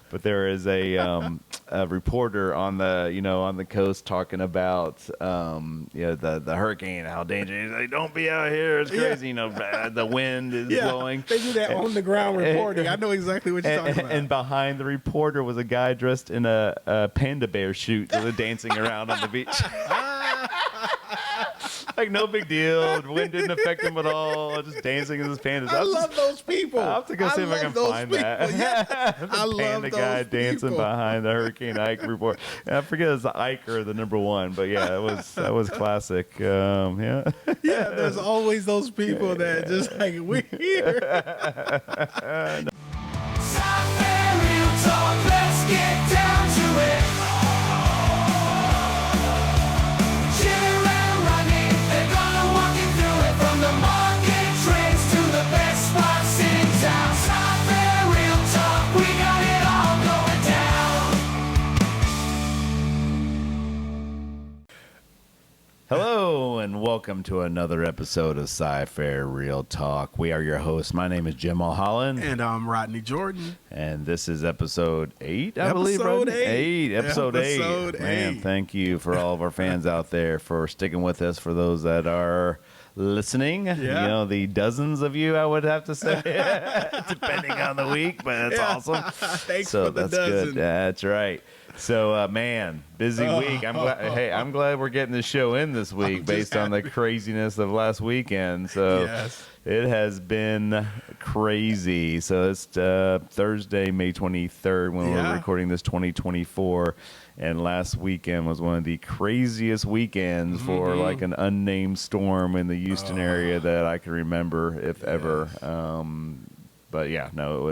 But there is a reporter on the coast talking about the hurricane, how dangerous. Like, don't be out here. It's crazy. The wind is blowing. They do that on the ground reporting. I know exactly what you're talking about. And behind the reporter was a guy dressed in a panda bear suit, dancing around on the beach. Like, no big deal. The wind didn't affect him at all. Just dancing in his pandas. I love those people. I'll have to go see if I can find that. Yes. I love panda guy dancing behind the Hurricane Ike report. And I forget it's the Ike or the number one, but yeah, that was classic. Yeah, there's always those people that just like, we're here. Real talk, let's get down to it. Jimmy and Rodney, they're gonna walk you through it. From the market trains to the best spots in town. Stop there, real talk, we got it all going down. Hello and welcome to another episode of Sci-Fi Real Talk. We are your hosts. My name is Jim Mulholland. And I'm Rodney Jordan. And this is episode 8, I believe. Episode Episode 8. Man, thank you for all of our fans out there for sticking with us. For those that are listening, the dozens of you, I would have to say, depending on the week, but that's awesome. Thanks for the dozen. Good. That's right. So, man, busy week. I'm glad we're getting the show in this week based on the craziness of last weekend. So it has been crazy. So it's Thursday, May 23rd when we're recording this 2024. And last weekend was one of the craziest weekends for like an unnamed storm in the Houston area that I can remember, if ever. But yeah, no,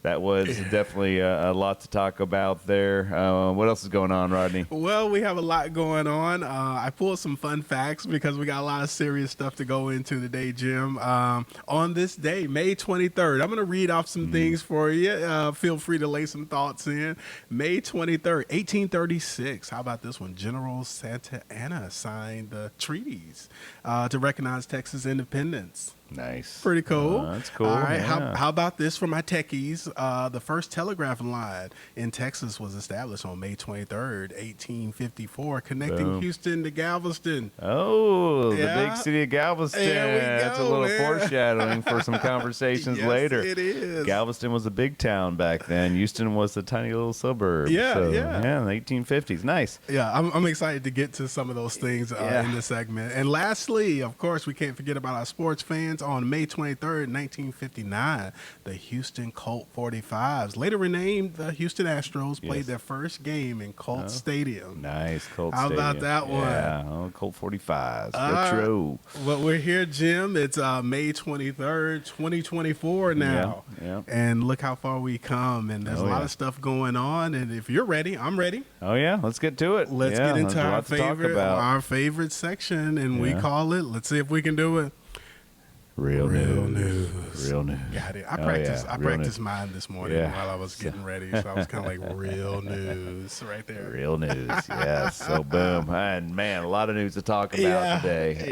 that was definitely a lot to talk about there. What else is going on, Rodney? Well, we have a lot going on. I pulled some fun facts because we got a lot of serious stuff to go into today, Jim. On this day, May 23rd, I'm going to read off some things for you. Feel free to lay some thoughts in. May 23rd, 1836. How about this one? General Santa Anna signed the treaties to recognize Texas independence. Nice. Pretty cool. That's cool. All right. Yeah. How about this for my techies? The first telegraph line in Texas was established on May 23rd, 1854, connecting Houston to Galveston. Oh, the big city of Galveston. There we go, That's a little foreshadowing for some conversations later. It is. Galveston was a big town back then. Houston was a tiny little suburb. Yeah, yeah, in the 1850s. Nice. Yeah, I'm excited to get to some of those things in this segment. And lastly, of course, we can't forget about our sports fans. On May 23rd, 1959, the Houston Colt 45s, later renamed the Houston Astros, played their first game in Colt Stadium. Nice, Colt How Stadium. about that one? Yeah, Colt 45s. Retro. Well, we're here, Jim. It's May 23rd, 2024 now. Yeah. And look how far we come. And there's a lot of stuff going on. And if you're ready, I'm ready. Oh, yeah. Let's get to it. Let's get into our favorite section. And we call it, let's see if we can do it. Real news. Real news. Got it. I practiced mine this morning while I was getting ready. So I was kind of like, real news right there. Real news. Yes. So boom. And man, a lot of news to talk about today.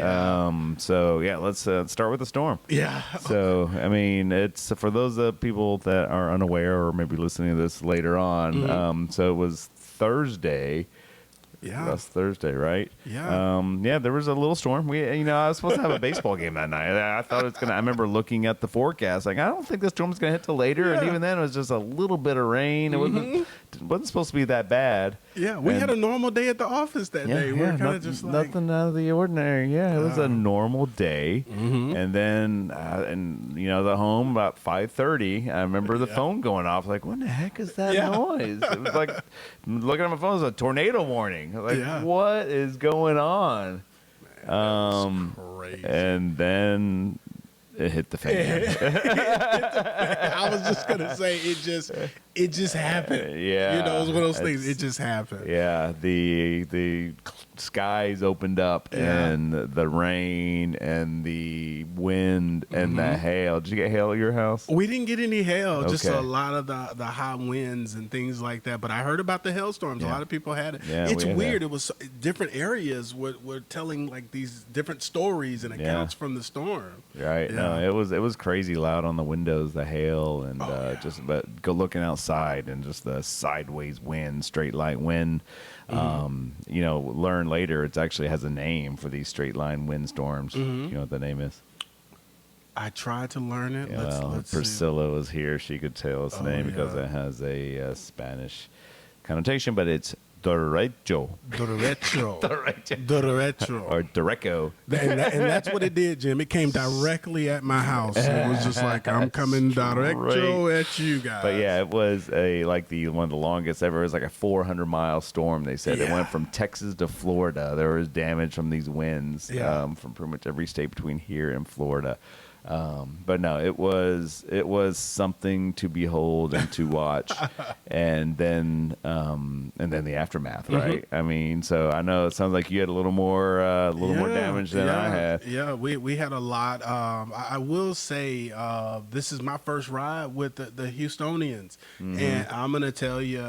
So let's start with the storm. Yeah. So, I mean, it's for those people that are unaware or maybe listening to this later on. So it was Thursday. Yeah. Last Thursday, right? Yeah. There was a little storm. I was supposed to have a baseball game that night. I thought it was I remember looking at the forecast, like, I don't think the storm's going to hit till later. And even then, it was just a little bit of rain. It wasn't supposed to be that bad. Yeah, we had a normal day at the office that day. We're kind of just like nothing out of the ordinary. Yeah, it was a normal day. And then, the home about 5:30. I remember the phone going off. Like, what the heck is that noise? It was like looking at my phone. It was a tornado warning. Like, what is going on? Man, crazy. And then it hit the fan. I was just gonna say it just happened. Yeah, it was one of those things. It just happened. Yeah, the skies opened up and the rain and the wind and the hail. Did you get hail at your house? We didn't get any hail, just a lot of the high winds and things like that. But I heard about the hailstorms. A lot of people had it. Yeah, it's weird. It was different areas were telling like these different stories and accounts from the storm. Right. no, it was crazy loud on the windows, the hail, and but go looking outside and just the sideways wind, straight line wind. Learn later it actually has a name for these straight line windstorms. You know what the name is? I tried to learn it. Yeah, Let's Priscilla was here. She could tell us the name because it has a Spanish connotation, but it's Derecho. Derecho. Derecho. Derecho. Or Derecho. And that's what it did, Jim. It came directly at my house. It was just like, I'm coming Derecho at you guys. But yeah, it was one of the longest ever. It was like a 400-mile storm. They said it went from Texas to Florida. There was damage from these winds from pretty much every state between here and Florida. But no, it was something to behold and to watch, and then the aftermath, right? I mean, so I know it sounds like you had a little more damage than I had. Yeah, we had a lot. I will say this is my first ride with the Houstonians, and I'm gonna tell you,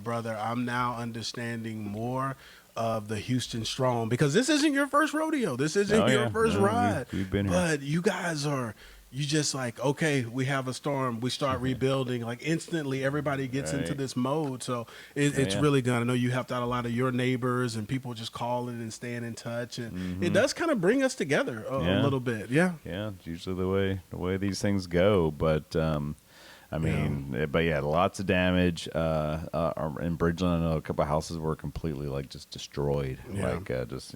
brother, I'm now understanding more of the Houston Strong, because this isn't your first rodeo. This isn't your first ride. We've been here. But you guys you just like, okay, we have a storm. We start rebuilding. Like instantly, everybody gets into this mode. So it's really good. I know you helped out a lot of your neighbors and people just calling and staying in touch. And it does kind of bring us together a little bit. Yeah. Yeah. It's usually the way these things go. But, lots of damage in Bridgeland. I know a couple of houses were completely just destroyed, just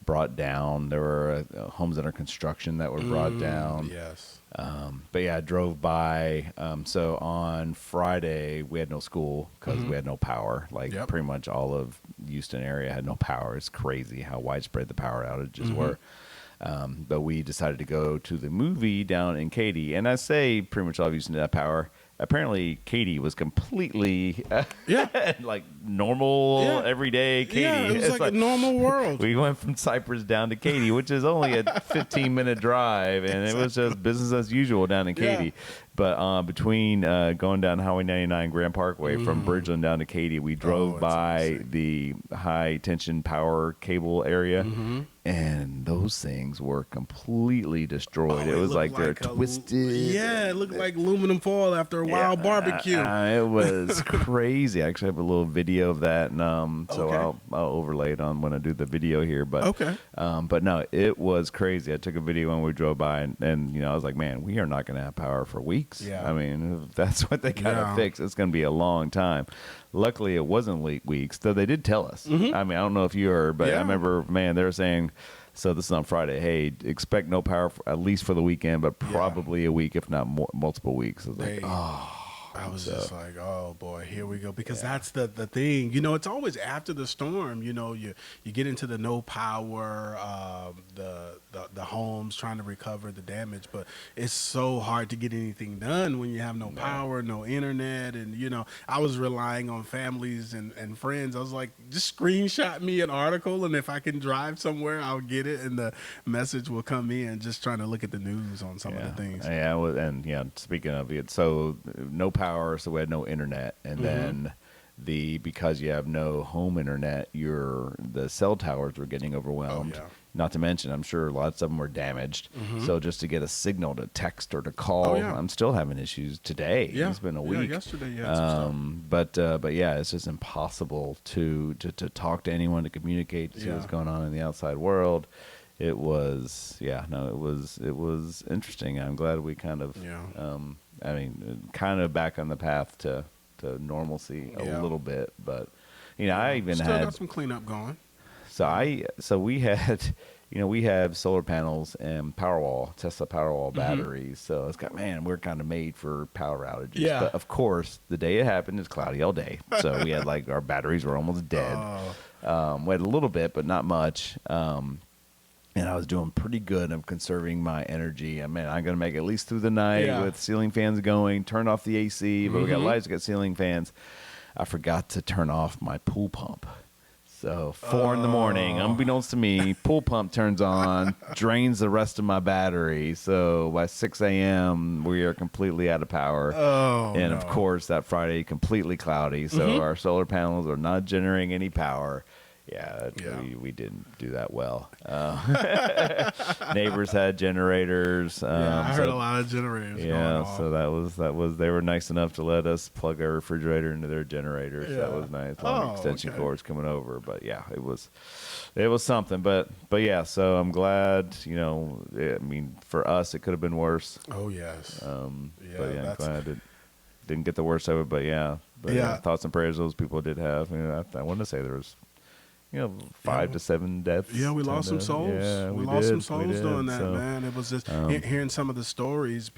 brought down. There were homes under construction that were brought down. Yes. I drove by. So on Friday we had no school because we had no power. Pretty much all of Houston area had no power. It's crazy how widespread the power outages were. But we decided to go to the movie down in Katy, and I say pretty much all of Houston had power. Apparently, Katy was completely normal, everyday Katy. Yeah, it was like a normal world. We went from Cypress down to Katy, which is only a 15-minute drive, and it was just business as usual down in Katy. But between going down Highway 99 Grand Parkway from Bridgeland down to Katy, we drove by the high-tension power cable area, and those things were completely destroyed. It was like they're twisted. It looked like aluminum foil after a wild barbecue. It was crazy. I actually have a little video of that, and so I'll overlay it on when I do the video here. But but no, it was crazy. I took a video when we drove by, and I was like, man, we are not going to have power for weeks. I mean, if that's what they gotta fix, it's going to be a long time. Luckily, it wasn't weeks, though they did tell us. I mean, I don't know if you heard, but I remember, man, they were saying, so this is on Friday, hey, expect no power at least for the weekend, but probably a week, if not multiple weeks. I was like, I was just like, oh boy, here we go. Because that's the thing. It's always after the storm, you get into the no power, the homes trying to recover the damage, but it's so hard to get anything done when you have no power, no internet. And, I was relying on families and friends. I was like, just screenshot me an article, and if I can drive somewhere, I'll get it, and the message will come in, just trying to look at the news on some of the things. Speaking of it, so no power, so we had no internet, and then because you have no home internet, the cell towers were getting overwhelmed. Not to mention, I'm sure lots of them were damaged. So just to get a signal to text or to call, I'm still having issues today. It's been a week. Yesterday, some stuff. But it's just impossible to talk to anyone, to communicate, to see what's going on in the outside world. It was interesting. I'm glad we kind of kind of back on the path to normalcy a little bit, but I even still had got some cleanup going. So we had, we have solar panels and Tesla Powerwall batteries. So it's we're kind of made for power outages. Yeah. But of course, the day it happened, it's cloudy all day. So we had our batteries were almost dead. We had a little bit, but not much. And I was doing pretty good of conserving my energy. I mean, I'm going to make it at least through the night with ceiling fans going, turn off the AC, but we got lights, we got ceiling fans. I forgot to turn off my pool pump. So 4 in the morning, unbeknownst to me, pool pump turns on, drains the rest of my battery. So by 6 a.m., we are completely out of power. Of course, that Friday, completely cloudy. So our solar panels are not generating any power. Yeah, we didn't do that well. Neighbors had generators. I heard a lot of generators. Yeah, going off. so that was. They were nice enough to let us plug our refrigerator into their generators. Yeah. That was nice. Long extension okay. cords coming over, but yeah, it was something. But yeah, so I'm glad. I mean, for us, it could have been worse. Oh yes. But yeah, I'm glad it didn't get the worst of it. But yeah, thoughts and prayers those people did have. I want to say there was. 5 to 7 deaths. Yeah, we lost some souls. Yeah, we lost some souls did. doing that, So, man. It was just hearing some of the stories.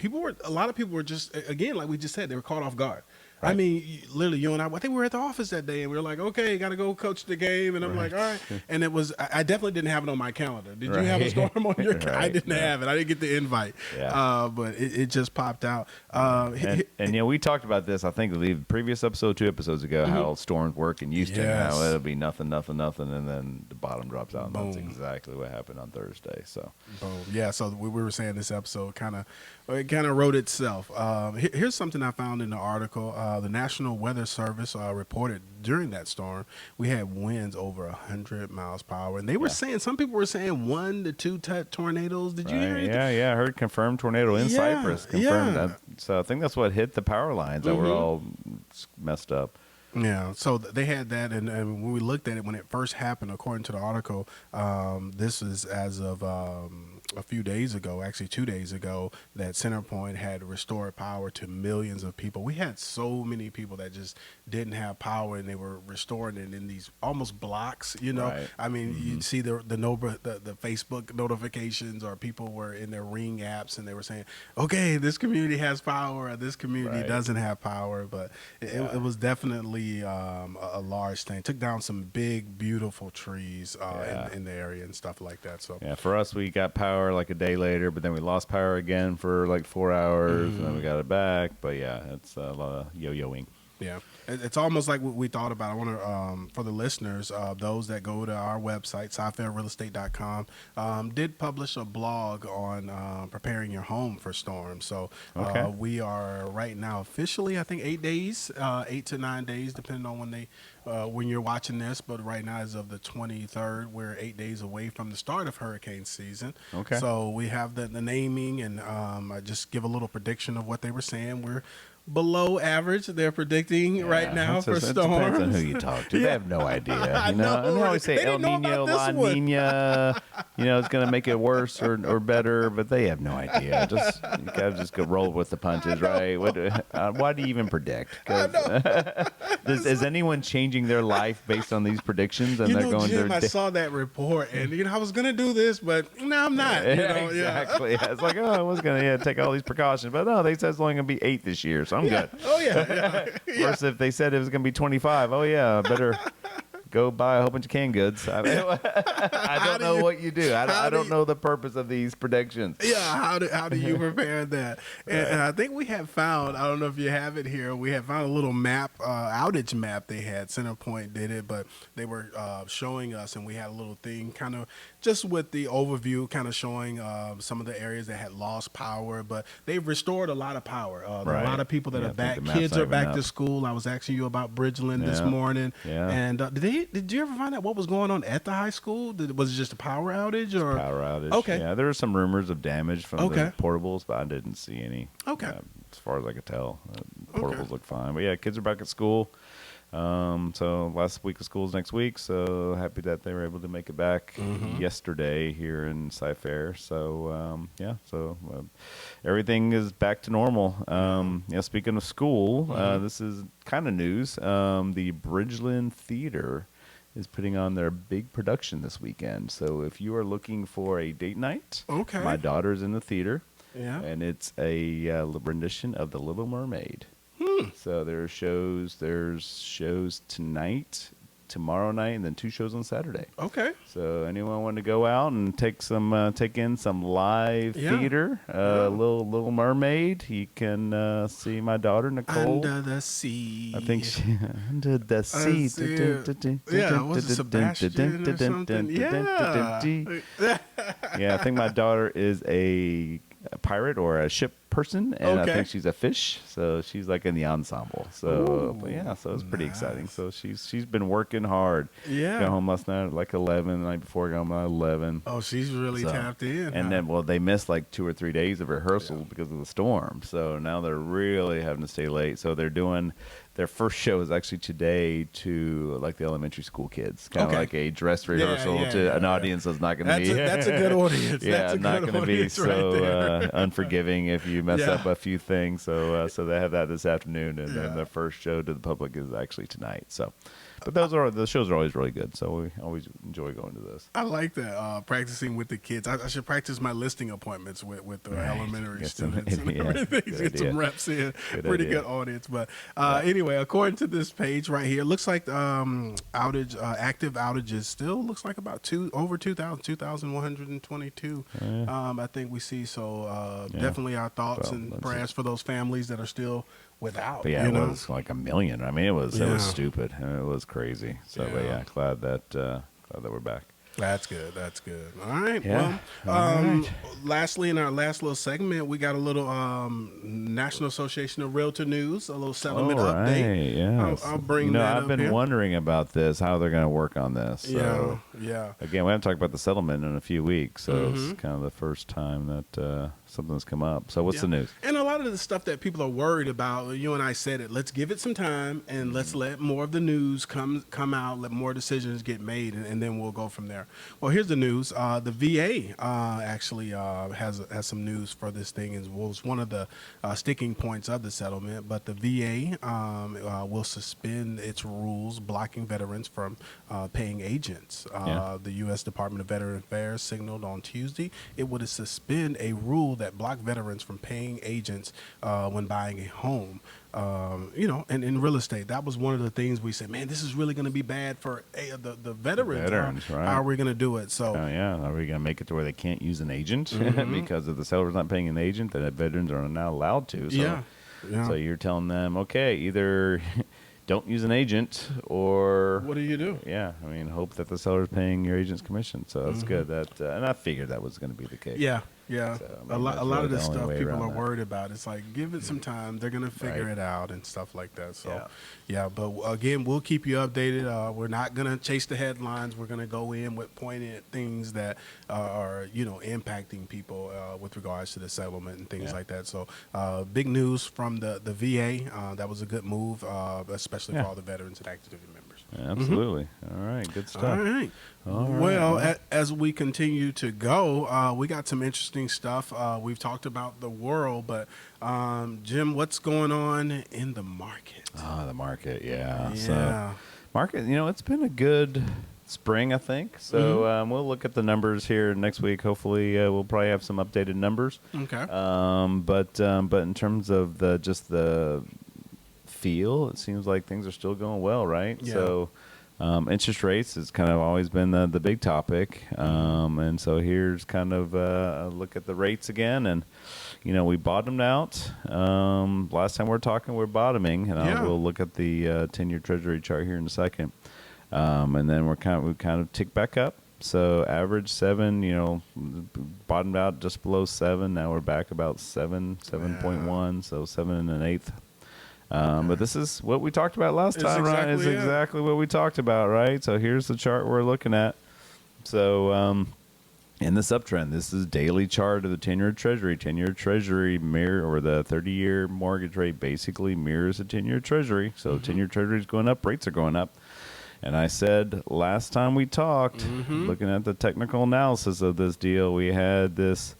A lot of people were just, again, like we just said, they were caught off guard. Right. I mean, literally, you and I think we were at the office that day, and we were like, okay, got to go coach the game. And I'm like, all right. And it was, I definitely didn't have it on my calendar. Did you have a storm on your calendar? I didn't have it. I didn't get the invite. Yeah. But it just popped out. And we talked about this, I think, the previous episode, 2 episodes ago, how storms work in Houston. Yes. How it'll be nothing, and then the bottom drops out. And Boom. that's exactly what happened on Thursday. So, boom. Yeah, so we were saying this episode kind of wrote itself. Here's something I found in the article. The National Weather Service reported during that storm, we had winds over 100 miles per hour. And they were saying, some people were saying 1 to 2 tornadoes. Did you hear anything? Yeah, I heard confirmed tornado in Cypress. Confirmed that. So I think that's what hit the power lines that were all messed up. Yeah, so they had that, and when we looked at it when it first happened, according to the article, this is as of a few days ago, actually 2 days ago, that CenterPoint had restored power to millions of people. We had so many people that just didn't have power, and they were restoring it in these almost blocks. Right. I mean, you'd see the Facebook notifications, or people were in their Ring apps, and they were saying, okay, this community has power, or this community doesn't have power. But it was definitely a large thing. Took down some big, beautiful trees in the area and stuff like that. So yeah, for us, we got power like a day later, but then we lost power again for like 4 hours, and then we got it back. But yeah, it's a lot of yo-yoing. Yeah, it's almost like what we thought about. I want to, for the listeners, those that go to our website, scifairrealestate.com, did publish a blog on preparing your home for storms. So we are right now officially, I think, 8 days, 8 to 9 days, depending on when you're watching this. But right now, as of the 23rd, we're 8 days away from the start of hurricane season. Okay. So we have the naming, and I just give a little prediction of what they were saying. We're below average, they're predicting right now for storms. It depends on who you talk to. They have no idea. I know. And they always say El Nino, La Nina, it's going to make it worse or better, but they have no idea. You got to just go roll with the punches, right? Why do you even predict? Is anyone changing their life based on these predictions? And they're going, Jim, I saw that report, and I was going to do this, but no, I'm not. Exactly. Yeah. It's like, I was going to take all these precautions, but no, they said it's only going to be 8 this year, so I'm good. Oh, yeah. Versus if they said it was going to be 25, better go buy a whole bunch of canned goods. I don't know what you do. I don't know the purpose of these predictions. Yeah, how do you prepare that? And I think we have found, I don't know if you have it here, we have found a little map, outage map they had. CenterPoint did it, but they were showing us, and we had a little thing kind of just with the overview, kind of showing some of the areas that had lost power, but they've restored a lot of power. There are a lot of people that are back. Kids are back to school. I was asking you about Bridgeland this morning. Yeah. And did you ever find out what was going on at the high school? Was it just a power outage? Or power outage. Okay. Yeah, there were some rumors of damage from the portables, but I didn't see any. Okay. As far as I could tell, portables look fine. But yeah, kids are back at school. So last week of school is next week. So happy that they were able to make it back yesterday here in Cyfair. So everything is back to normal. Speaking of school, this is kind of news. The Bridgeland Theater is putting on their big production this weekend. So if you are looking for a date night, my daughter's in the theater, and it's a rendition of The Little Mermaid. So there's shows tonight, tomorrow night, and then 2 shows on Saturday. Okay. So anyone want to go out and take in some live theater, Little Mermaid, you can see my daughter Nicole. Under the sea. I think under the sea. Was it Sebastian or something? Yeah. Yeah, I think my daughter is a pirate or a ship person, and Okay. I think she's a fish, so she's like in the ensemble. So, Ooh, but yeah, so it's pretty exciting. nice. So she's been working hard. Yeah. Got home last night at like 11. The night before, got home at 11. Oh, she's really So- tapped in. And then, well, they missed like 2 or 3 days of rehearsal because of the storm. So now they're really having to stay late. So they're doing their first show is actually today to like the elementary school kids, kind of Okay. like a dress rehearsal yeah, to yeah, an yeah. audience that's not going to be. That's a good audience. Yeah, That's a not good going to be audience so right there. unforgiving if you mess Yeah. up a few things. So they have that this afternoon, and Yeah. then the first show to the public is actually tonight. So, but the shows are always really good. So we always enjoy going to this. I like that, practicing with the kids. I should practice my listing appointments with the elementary Get some- students and yeah, everything. good Get some idea. reps in. Good Pretty idea. good audience. But anyway, according to this page right here, it looks like active outages still looks like about over 2,122. I think we see. So definitely our thoughts Well, and that's prayers for those families that are still without. But yeah, you it know? was like 1 million. I mean, it was Yeah. stupid. It was crazy. So, but Yeah. yeah, glad that we're back. That's good. That's good. All right. Yeah. Well, All right. lastly, in our last little segment, we got a little National Association of Realtor news, a little settlement update. Yeah. I'll bring that I've up been here. wondering about this, how they're going to work on this. So, Yeah. again, we haven't talked about the settlement in a few weeks, so Mm-hmm. it's kind of the first time that something's come up. So, what's the news? And a lot of the stuff that people are worried about, you and I said it. Let's give it some time and let's let more of the news come out. Let more decisions get made, and then we'll go from there. Well, here's the news. The VA actually has some news for this thing. It was one of the sticking points of the settlement, but the VA will suspend its rules blocking veterans from paying agents. The U.S. Department of Veteran Affairs signaled on Tuesday it would suspend a rule that blocked veterans from paying agents when buying a home. And in real estate, that was one of the things we said, man, this is really going to be bad for the veterans. Veterans, right. How are we going to do it? So, Oh, yeah. Are we going to make it to where they can't use an agent because if the seller's not paying an agent, then the veterans are not allowed to? So, yeah. So you're telling them, okay, either don't use an agent or What do you do? yeah, I mean, hope that the seller's paying your agent's commission. So that's good. That and I figured that was going to be the case. Yeah. Yeah, So, I a mean, lot that's of really the the only stuff way people around are that. worried about. It's like, give it some time. They're gonna figure Right. it out and stuff like that. So, Yeah. yeah. But again, we'll keep you updated. We're not gonna chase the headlines. We're gonna go in with pointed things that are impacting people with regards to the settlement and things Yeah. like that. So, big news from the VA. That was a good move, especially Yeah. for all the veterans and active duty members. Absolutely. All right, good stuff. All right. All right, Well, well. as we continue to go, we got some interesting stuff. We've talked about the world, but Jim, what's going on in the market? The market, yeah. So Yeah. market, it's been a good spring, I think. So we'll look at the numbers here next week. Hopefully, we'll probably have some updated numbers. Okay. But in terms of the feel, it seems like things are still going well, right? Yeah. So interest rates has kind of always been the big topic. And so here's kind of a look at the rates again. And, we bottomed out. Last time we were talking, we're bottoming. And Yeah. we'll look at the 10-year Treasury chart here in a second. And then we kind of tick back up. So average 7, bottomed out just below 7. Now we're back about 7.1. So 7 1/8. But this is what we talked about last It's time, right? It's exactly it. exactly what we talked about, right? So here's the chart we're looking at. So in this uptrend, this is daily chart of the 10-year Treasury. 10-year Treasury mirror, or the 30-year mortgage rate basically mirrors the 10-year Treasury. So 10-year Treasury is going up, rates are going up. And I said last time we talked, looking at the technical analysis of this deal, we had this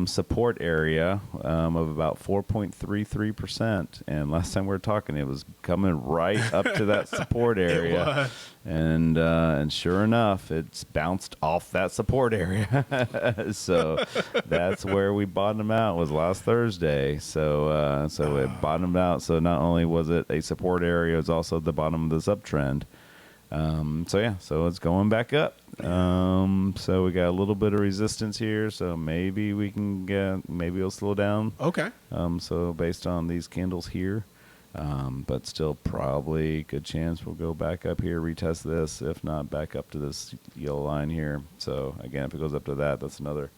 support area of about 4.33%. And last time we were talking, it was coming right up to that support area. was. And sure enough, it's bounced off that support area. So that's where we bottomed out, was last Thursday. So it bottomed out. So not only was it a support area, it was also the bottom of this uptrend. So it's going back up. So we got a little bit of resistance here. So maybe maybe it'll slow down. Okay. So based on these candles here, but still probably good chance we'll go back up here, retest this. If not, back up to this yellow line here. So again, if it goes up to that, that's another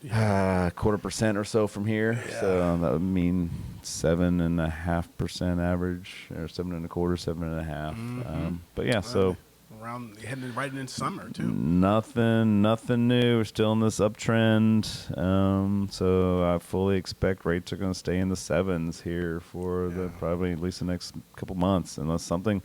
0.25% or so from here. Yeah. So that would mean 7.5% average, or 7.25%, 7.5. But yeah, so around heading right into summer too. nothing new. We're still in this uptrend. So I fully expect rates are going to stay in the 7s here for the probably at least the next couple months, unless something.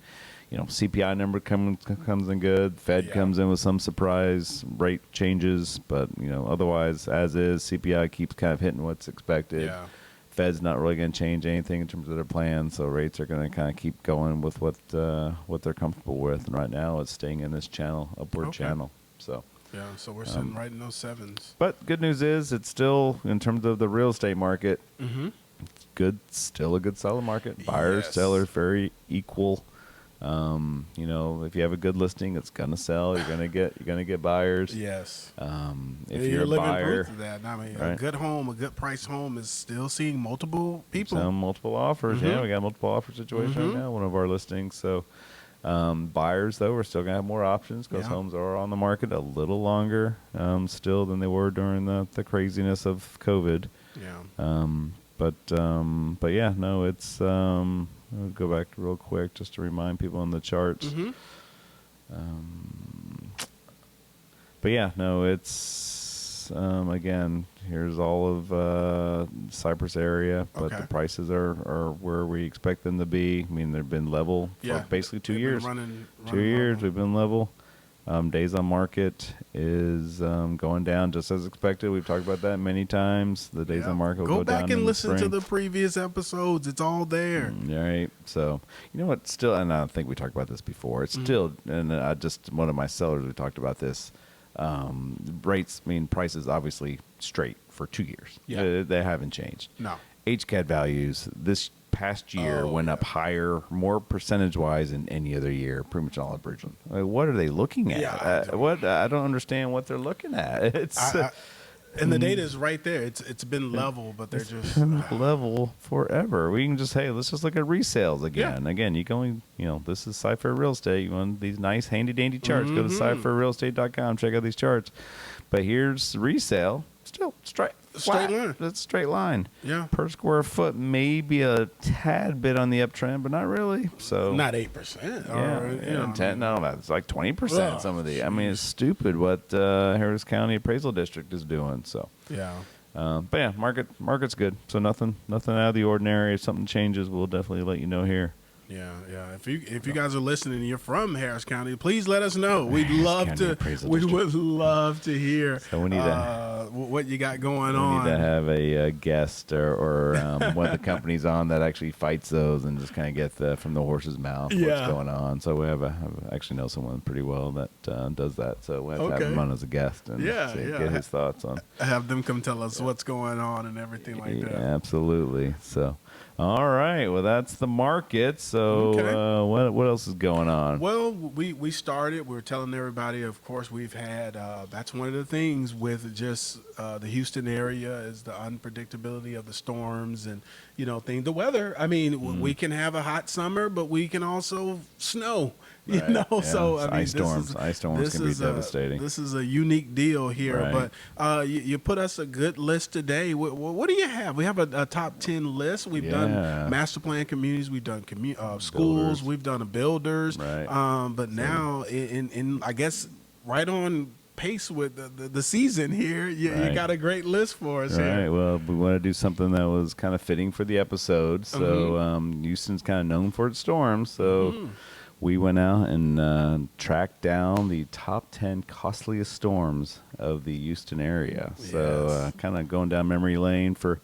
CPI number comes in good. Fed comes in with some surprise rate changes, but otherwise, as is, CPI keeps kind of hitting what's expected. Yeah. Fed's not really going to change anything in terms of their plans, so rates are going to kind of keep going with what they're comfortable with. And right now, it's staying in this upward channel. So. Yeah, so we're sitting right in those 7s. But good news is, it's still, in terms of the real estate market, good. Still a good solid market. Buyers, sellers, very equal. If you have a good listing, it's gonna sell. You're gonna get buyers. Yes. If you're a living buyer, proof of that. I mean, right? a good home, a good price home is still seeing multiple people. Some multiple offers. Yeah, we got a multiple offer situation right now. One of our listings. So buyers, though, we're still gonna have more options because homes are on the market a little longer still than they were during the craziness of COVID. Yeah. But yeah, no, it's. I'll go back real quick just to remind people on the charts. But yeah, no, it's again. Here's all of Cypress area, but the prices are where we expect them to be. I mean, they've been level for basically 2 years. Running 2 years we've been level. Days on market is going down just as expected. We've talked about that many times. The days on market will go down. Go back and listen to the previous episodes. It's all there. Right. So, you know what? Still, and I think we talked about this before. It's still, and one of my sellers, we talked about this. Prices obviously straight for 2 years. Yeah. They haven't changed. No. HCAD values this past year went up higher, more percentage-wise than any other year, pretty much all at Bridgeland. What are they looking at? I don't understand what they're looking at. It's and the data is right there. It's been level, but they're just level forever. We can just let's just look at resales again. Yeah. Again, you going, this is Cypher Real Estate. You want these nice handy dandy charts? Go to cypherrealestate.com. Check out these charts. But here's resale. Still straight line. That's a straight line. Yeah. Per square foot, maybe a tad bit on the uptrend, but not really. So not 8%. Yeah, 10. No, that's like 20%. Some of the. I mean, it's stupid what Harris County Appraisal District is doing. So yeah. But yeah, market's good. So nothing out of the ordinary. If something changes, we'll definitely let you know here. Yeah. If you guys are listening and you're from Harris County, please let us know. We'd love to. We would love to hear. So we need what you got going on. We need to have a guest or one of the companies on that actually fights those and just kind of get from the horse's mouth what's going on. So we actually know someone pretty well that does that. So we have to have him on as a guest and get his thoughts on. Have them come tell us what's going on and everything like that. Absolutely. So. All right. Well, that's the market. So what else is going on? Well, we started. We were telling everybody, of course, we've had that's one of the things with just the Houston area is the unpredictability of the storms and, the weather. I mean, we can have a hot summer, but we can also snow. So I mean, ice storms can be devastating. This is a unique deal here, right. But you put us a good list today. What do you have? We have a top 10 list. We've done master plan communities. We've done schools. Builders. We've done builders. Right. But now, in I guess right on pace with the season here, you got a great list for us here. Right. Well, we want to do something that was kind of fitting for the episode. So Houston's kind of known for its storms. So. We went out and tracked down the top 10 costliest storms of the Houston area. So kind of going down memory lane for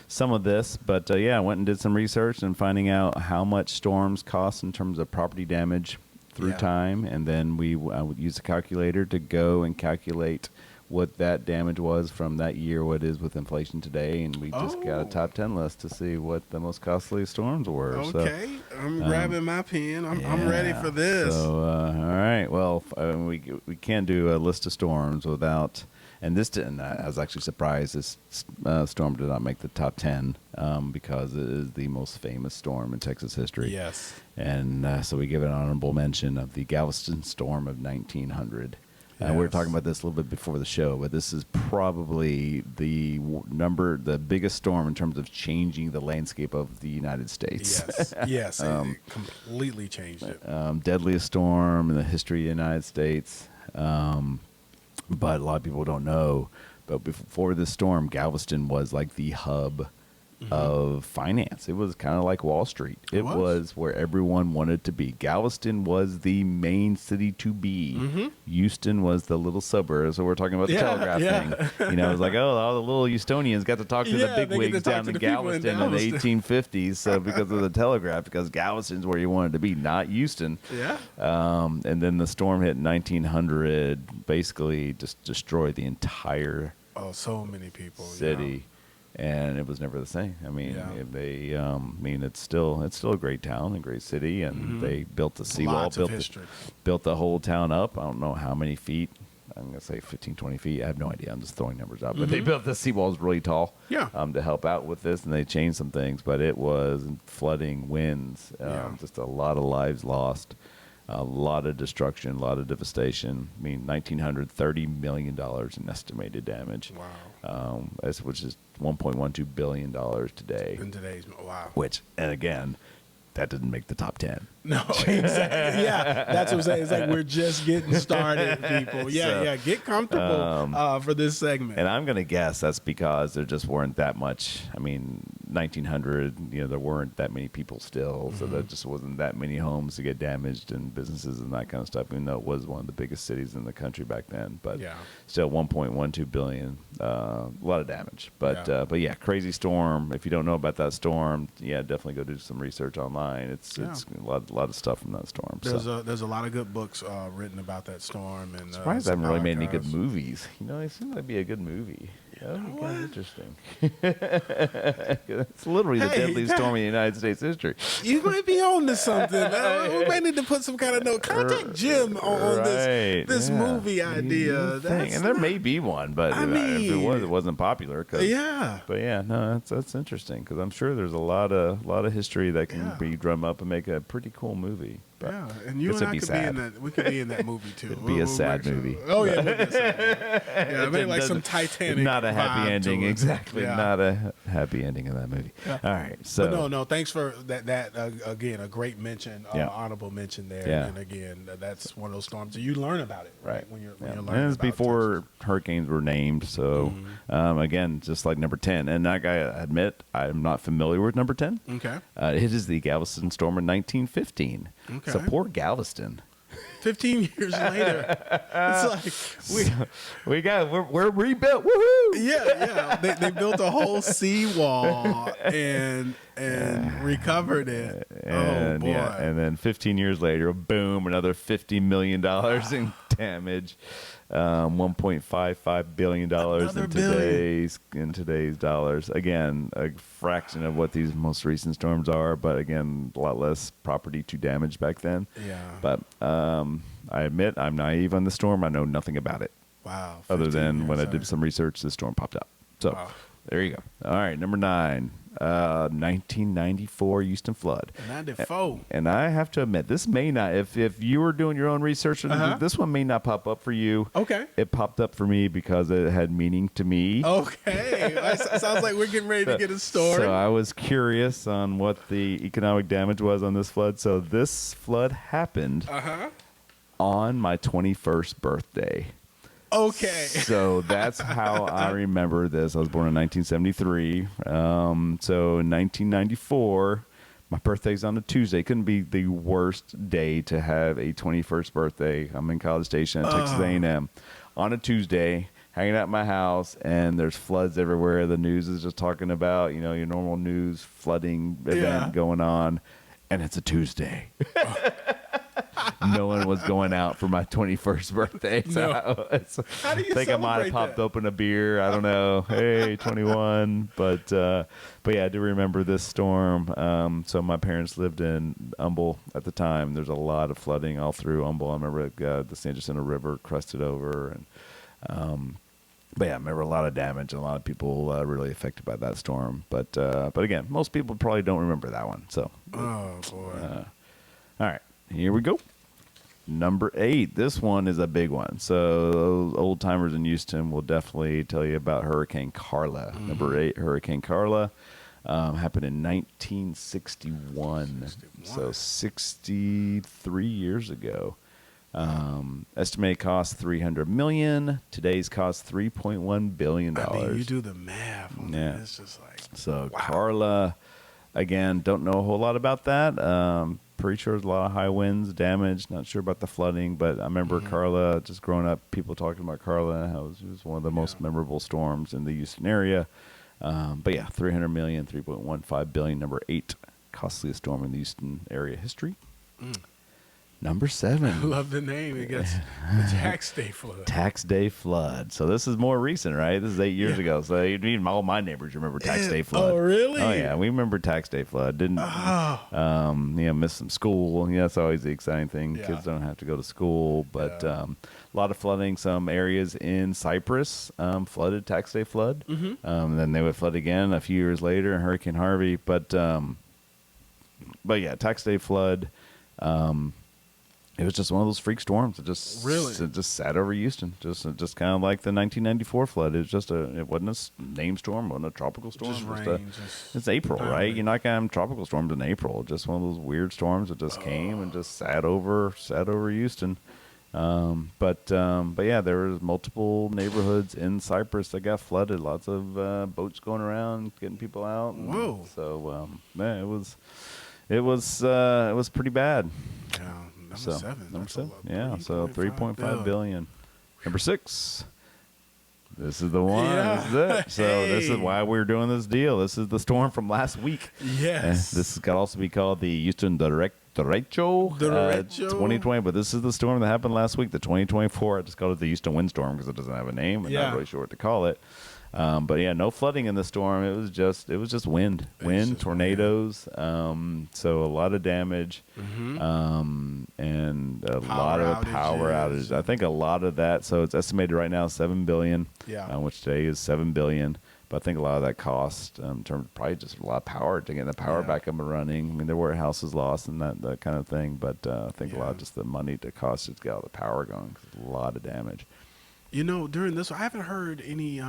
some of this. But, I went and did some research and finding out how much storms cost in terms of property damage through time. And then we would use a calculator to go and calculate what that damage was from that year, what it is with inflation today, and we just got a top 10 list to see what the most costly storms were. Okay, so, I'm grabbing my pen. I'm ready for this. So, all right. Well, we can't do a list of storms without, and this didn't. I was actually surprised this storm did not make the top 10 because it is the most famous storm in Texas history. Yes. And so we give it an honorable mention of the Galveston storm of 1900. We were talking about this a little bit before the show, but this is probably the biggest storm in terms of changing the landscape of the United States. Yes, it completely changed it. Deadliest storm in the history of the United States. But a lot of people don't know. But before this storm, Galveston was like the hub of finance. It was kind of like Wall Street. It was where everyone wanted to be. Galveston was the main city to be. Houston was the little suburb. So we're talking about the telegraph thing. You know, it was like, oh, all the little Houstonians got to talk to the big wigs down in Galveston in the 1850s. So because of the telegraph, because Galveston's where you wanted to be, not Houston. Yeah. And then the storm hit in 1900, basically just destroyed the entire so many people city. And it was never the same. I mean, it's still a great town, a great city, and they built the seawall, built the whole town up. I don't know how many feet. I'm going to say 15, 20 feet. I have no idea. I'm just throwing numbers out. But they built the seawalls really tall to help out with this, and they changed some things. But it was flooding, winds, just a lot of lives lost, a lot of destruction, a lot of devastation. I mean, $1,930 million in estimated damage. Wow. Which is $1.12 billion today. In today's, wow. Which, and again, that didn't make the top 10. No, exactly. Yeah, that's what I'm saying. It's like we're just getting started, people. Yeah, get comfortable for this segment. And I'm going to guess that's because there just weren't that much. I mean, 1900, there weren't that many people still, so there just wasn't that many homes to get damaged and businesses and that kind of stuff, even though it was one of the biggest cities in the country back then. But still, 1.12 billion, a lot of damage. But yeah, crazy storm. If you don't know about that storm, definitely go do some research online. It's a lot of stuff from that storm. There's a lot of good books written about that storm. And surprised I haven't really made any good movies. It seems like be a good movie. That would be kind of interesting. It's literally the deadliest storm in the United States history. You might be on to something. We may need to put some kind of note. Contact Jim on this movie idea. And there may be one, but if it wasn't popular. But that's interesting because I'm sure there's a lot of history that can be drummed up and make a pretty cool movie. Yeah, and you and I could be in that. We could be in that movie too. It'd be a sad movie. Oh yeah, maybe like some Titanic. Not a happy ending, exactly. Yeah. Not a happy ending in that movie. Yeah. All right, so but no. Thanks for that. Again, a great mention, honorable mention there. Yeah. And again, that's one of those storms. You learn about it, right? When you're learning. And it's before hurricanes were named. So again, just like number 10, and I admit I'm not familiar with number 10. Okay. It is the Galveston storm in 1915. Okay. So poor Galveston. 15 years later, it's like we're rebuilt. Woohoo! Yeah. They built a whole seawall and recovered it. And, oh boy! And then 15 years later, boom, another $50 million in damage. $1.55 billion in today's dollars. Again, a fraction of what these most recent storms are, but again, a lot less property to damage back then. Yeah. But I admit I'm naive on the storm. I know nothing about it. Wow. Other than when I did some research, the storm popped up. So there you go. All right, number 9. 1994 Houston flood. 94. And I have to admit, this may not, if you were doing your own research, this one may not pop up for you. Okay. It popped up for me because it had meaning to me. Okay. Sounds like we're getting ready to get a story. So I was curious on what the economic damage was on this flood. So this flood happened on my 21st birthday. Okay. So that's how I remember this. I was born in 1973. So in 1994, my birthday's on a Tuesday. Couldn't be the worst day to have a 21st birthday. I'm in College Station at Texas A&M on a Tuesday, hanging out at my house, and there's floods everywhere. The news is just talking about, your normal news flooding event going on, and it's a Tuesday. No one was going out for my 21st birthday. So How do you I think I might have popped open a beer. I don't know. Hey, 21. But yeah, I do remember this storm. So my parents lived in Humble at the time. There's a lot of flooding all through Humble. I remember the San Jacinto River crusted over. But yeah, I remember a lot of damage and a lot of people really affected by that storm. But again, most people probably don't remember that one. So, oh boy. All right, here we go. Number 8. This one is a big one. So those old timers in Houston will definitely tell you about Hurricane Carla. Number 8, Hurricane Carla, happened in 1961. So 63 years ago. Estimated cost $300 million. Today's cost $3.1 billion. I mean, you do the math. Yeah. It's just like, So wow. Carla, again, don't know a whole lot about that. Pretty sure there's a lot of high winds, damage. Not sure about the flooding, but I remember Carla, just growing up, people talking about Carla, how it was one of the most memorable storms in the Houston area. But yeah, $300 million, $3.15 billion, number 8, costliest storm in the Houston area history. Number 7. I love the name. It gets the tax day flood. Tax day flood. So this is more recent, right? This is 8 years ago. So even all my neighbors remember tax day flood. Oh, really? Oh yeah, we remember tax day flood. Didn't miss some school. Yeah, that's always the exciting thing. Yeah. Kids don't have to go to school, but a lot of flooding. Some areas in Cypress flooded, tax day flood. Then they would flood again a few years later, Hurricane Harvey. But yeah, tax day flood. It was just one of those freak storms. It just sat over Houston. Just kind of like the 1994 flood. It was it wasn't a named storm, wasn't a tropical storm. Just rain. It's April, right? You're not gonna have tropical storms in April. Just one of those weird storms that just came and just sat over Houston. But yeah, there was multiple neighborhoods in Cypress that got flooded. Lots of boats going around, getting people out. Whoa! So man, it was pretty bad. Yeah. So, Number 7. Yeah, so $3.5 billion. Number 6. This is the one. Yeah. This is it. So this is why we're doing this deal. This is the storm from last week. Yes. This could also be called the Houston Derecho 2020, but this is the storm that happened last week, the 2024. I just called it the Houston Windstorm because it doesn't have a name. I'm not really sure what to call it. But yeah, no flooding in the storm. It was just wind, tornadoes. So a lot of damage, and a lot of power outages. I think a lot of that. So it's estimated right now $7 billion. Yeah. Which today is $7 billion. But I think a lot of that cost, in terms of probably just a lot of power to get the power back up and running. I mean, there were houses lost and that kind of thing. But I think a lot of just the money to cost to get all the power going. 'Cause a lot of damage. You know, during this, I haven't heard any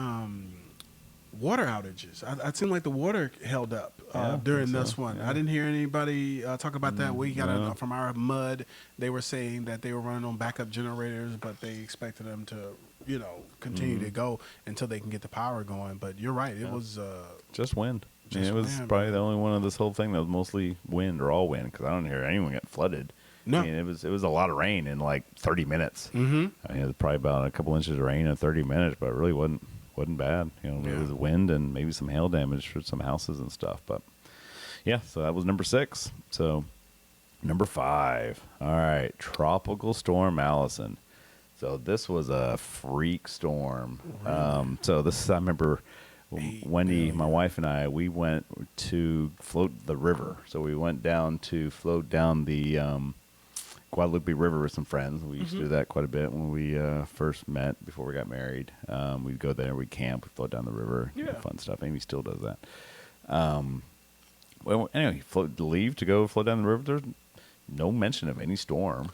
water outages. It seemed like the water held up during this one. I didn't hear anybody talk about that. We got from our mud. They were saying that they were running on backup generators, but they expected them to, continue to go until they can get the power going. But you're right. It was just wind. Just it was wind, probably the only one of this whole thing that was mostly wind or all wind because I don't hear anyone get flooded. No. I mean, it was a lot of rain in like 30 minutes. Mm-hmm. I mean, it was probably about a couple inches of rain in 30 minutes, but it really wasn't bad. It was wind and maybe some hail damage for some houses and stuff. But yeah, so that was number 6. So number 5. All right, Tropical Storm Allison. So this was a freak storm. Really? So this, I remember Wendy, my wife, and I, we went to float the river. So we went down to float down the Guadalupe River with some friends. We used to do that quite a bit when we first met before we got married. We'd go there, we'd camp, we'd float down the river, fun stuff. Amy still does that. Well, anyway, leave to go float down the river. There's no mention of any storm.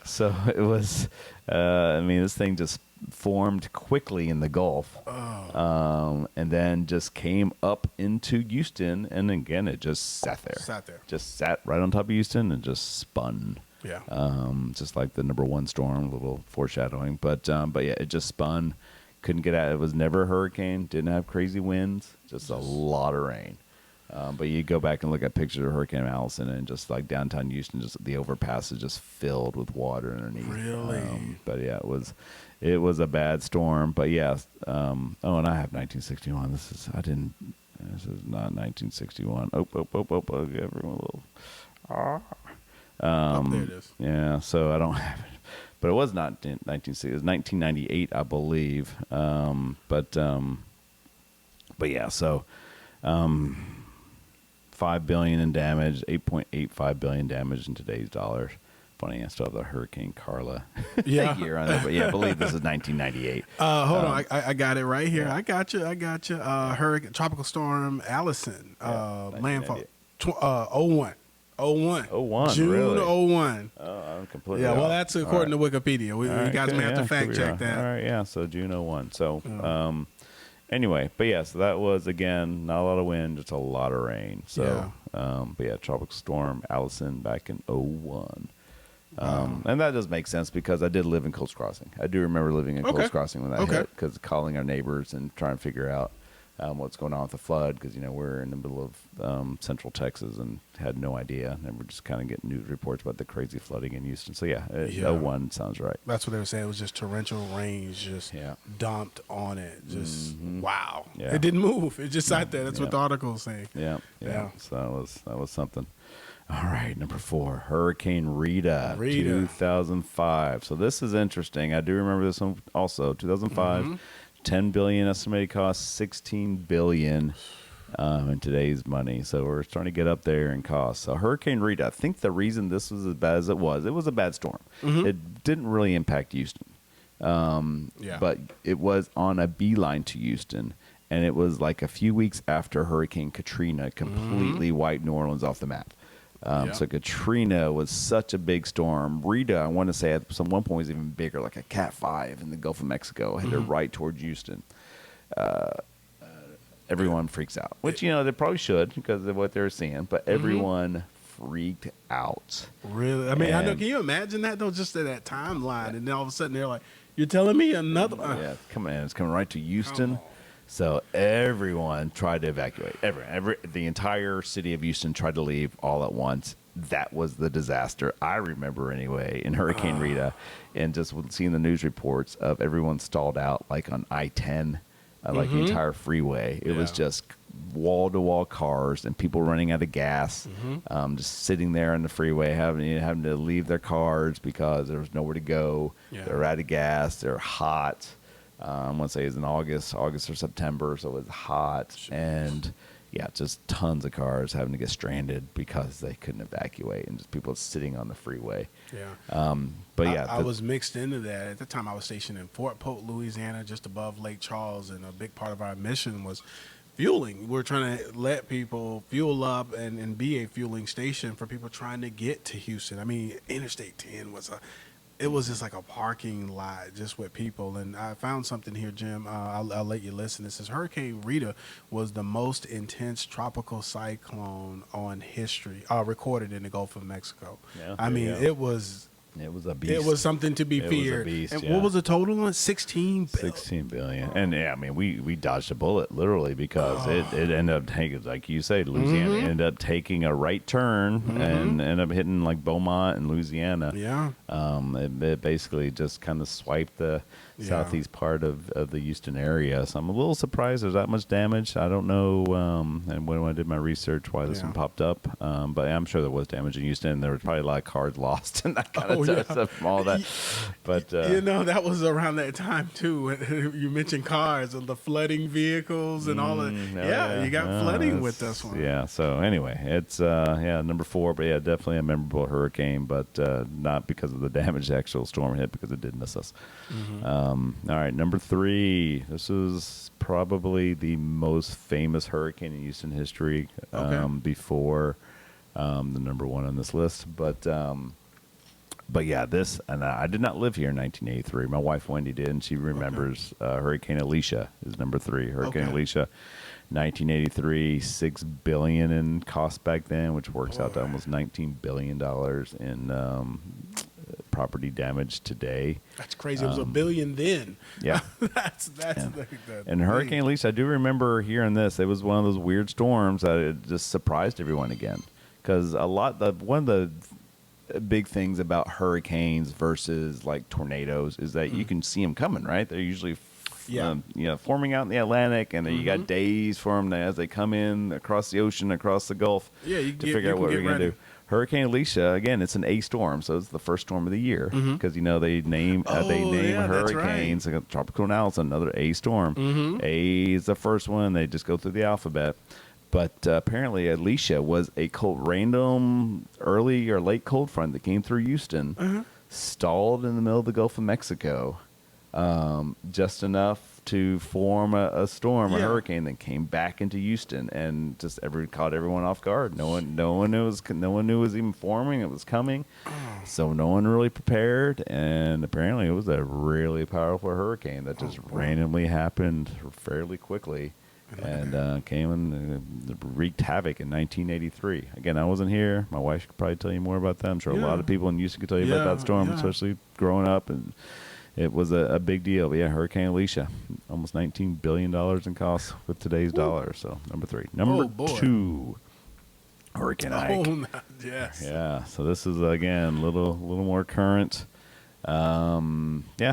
So it was, this thing just formed quickly in the Gulf. And then just came up into Houston. And again, it just sat there. Just sat right on top of Houston and just spun. Yeah. Just like the number 1 storm, a little foreshadowing. But yeah, it just spun. Couldn't get out. It was never a hurricane. Didn't have crazy winds. Just a lot of rain. But you go back and look at pictures of Hurricane Allison and just like downtown Houston, just the overpass is just filled with water underneath. Really? But yeah, it was a bad storm. But yeah, and I have 1961. This is not 1961. Everyone will. There it is. Yeah, so I don't have it. But it was not 1960. It was 1998, I believe. But yeah, so $5 billion in damage, $8.85 billion damage in today's dollars. Funny, I still have the Hurricane Carla year on it, but yeah, I believe this is 1998. Hold on, I got it right here. I got you. Hurricane Tropical Storm Allison, landfall, 01. 01. 01, June really? 01. Oh, I'm completely Yeah, well, off. that's according to Wikipedia. You guys may have to fact check that. All right, yeah, so June 01. So, anyway, but yeah, so that was, again, not a lot of wind, just a lot of rain. So, but yeah, Tropical Storm Allison back in 01. And that does make sense because I did live in Coast Crossing. I do remember living in Coast Crossing when that hit, because calling our neighbors and trying to figure out what's going on with the flood, because we're in the middle of Central Texas and had no idea, and we're just kind of getting news reports about the crazy flooding in Houston. So yeah, 01 sounds right. That's what they were saying. It was just torrential rains just dumped on it. Just wow. Yeah. It didn't move. It just sat there. That's what the article was saying. Yeah. So that was something. All right, number 4, Hurricane Rita, 2005. So this is interesting. I do remember this one also. 2005, $10 billion estimated cost, $16 billion in today's money. So we're starting to get up there in cost. So Hurricane Rita, I think the reason this was as bad as it was a bad storm. It didn't really impact Houston, but it was on a beeline to Houston. And it was like a few weeks after Hurricane Katrina completely wiped New Orleans off the map. So Katrina was such a big storm. Rita, I want to say at some one point was even bigger, like a Cat 5 in the Gulf of Mexico, headed right toward Houston. Everyone freaks out, which, they probably should because of what they're seeing, but everyone freaked out. Really? I mean, I know. Can you imagine that, though, just at that timeline? And then all of a sudden they're like, you're telling me another one? Yeah, it's coming right to Houston. So everyone tried to evacuate. The entire city of Houston tried to leave all at once. That was the disaster I remember anyway in Hurricane Rita, and just seeing the news reports of everyone stalled out like on I-10, like the entire freeway. It was just wall-to-wall cars and people running out of gas, just sitting there on the freeway having to leave their cars because there was nowhere to go. They're out of gas. They're hot. I want to say it was in August or September, so it was hot. And, just tons of cars having to get stranded because they couldn't evacuate, and just people sitting on the freeway. I was mixed into that. At the time, I was stationed in Fort Polk, Louisiana, just above Lake Charles, and a big part of our mission was fueling. We're trying to let people fuel up and be a fueling station for people trying to get to Houston. I mean, Interstate 10 it was just like a parking lot just with people. And I found something here, Jim. I'll let you listen. It says Hurricane Rita was the most intense tropical cyclone on history, recorded in the Gulf of Mexico. I mean, it was a beast. It was something to be feared. It was a beast, and what was the total on it? 16 billion. 16 billion. And we dodged a bullet literally because it ended up taking, like you say, Louisiana ended up taking a right turn and ended up hitting like Beaumont and Louisiana. It basically just kind of swiped the southeast part of the Houston area. So I'm a little surprised there's that much damage. I don't know, and when I did my research, why this one popped up. But I'm sure there was damage in Houston. There was probably a lot of cars lost and that kind of stuff from all that. But that was around that time too. You mentioned cars and the flooding vehicles and all that. You got flooding with this one. Yeah. So anyway, it's number 4, but definitely a memorable hurricane, but not because of the damage the actual storm hit, because it did miss us. All right, number 3. This is probably the most famous hurricane in Houston history, before the number 1 on this list. But this, and I did not live here in 1983. My wife Wendy did, and she remembers Hurricane Alicia is number 3. Hurricane Alicia, 1983, $6 billion in cost back then, which works out to almost $19 billion in property damage today. That's crazy. It was $1 billion then. Yeah. that's and Hurricane Alicia, I do remember hearing this. It was one of those weird storms that it just surprised everyone again. Because one of the big things about hurricanes versus like tornadoes is that you can see them coming, right? They're usually forming out in the Atlantic, and then you got days for them as they come in across the ocean, across the Gulf, to figure out what we're going to do. Hurricane Alicia, again, it's an A storm, so it's the first storm of the year because they name hurricanes. Right. Like Tropical Allison, another A storm. A is the first one. They just go through the alphabet. But apparently, Alicia was a random early or late cold front that came through Houston, stalled in the middle of the Gulf of Mexico, just enough to form a storm, a hurricane, that came back into Houston and just caught everyone off guard. No one knew it was even forming. It was coming, so no one really prepared. And apparently, it was a really powerful hurricane that just randomly happened fairly quickly. And came and wreaked havoc in 1983. Again, I wasn't here. My wife could probably tell you more about that. I'm sure a lot of people in Houston could tell you about that storm, especially growing up. And it was a big deal. But yeah, Hurricane Alicia, almost $19 billion in costs with today's dollar. So number 3. Number 2, Hurricane Ike. Yes. Yeah. So this is again a little more current. Yeah,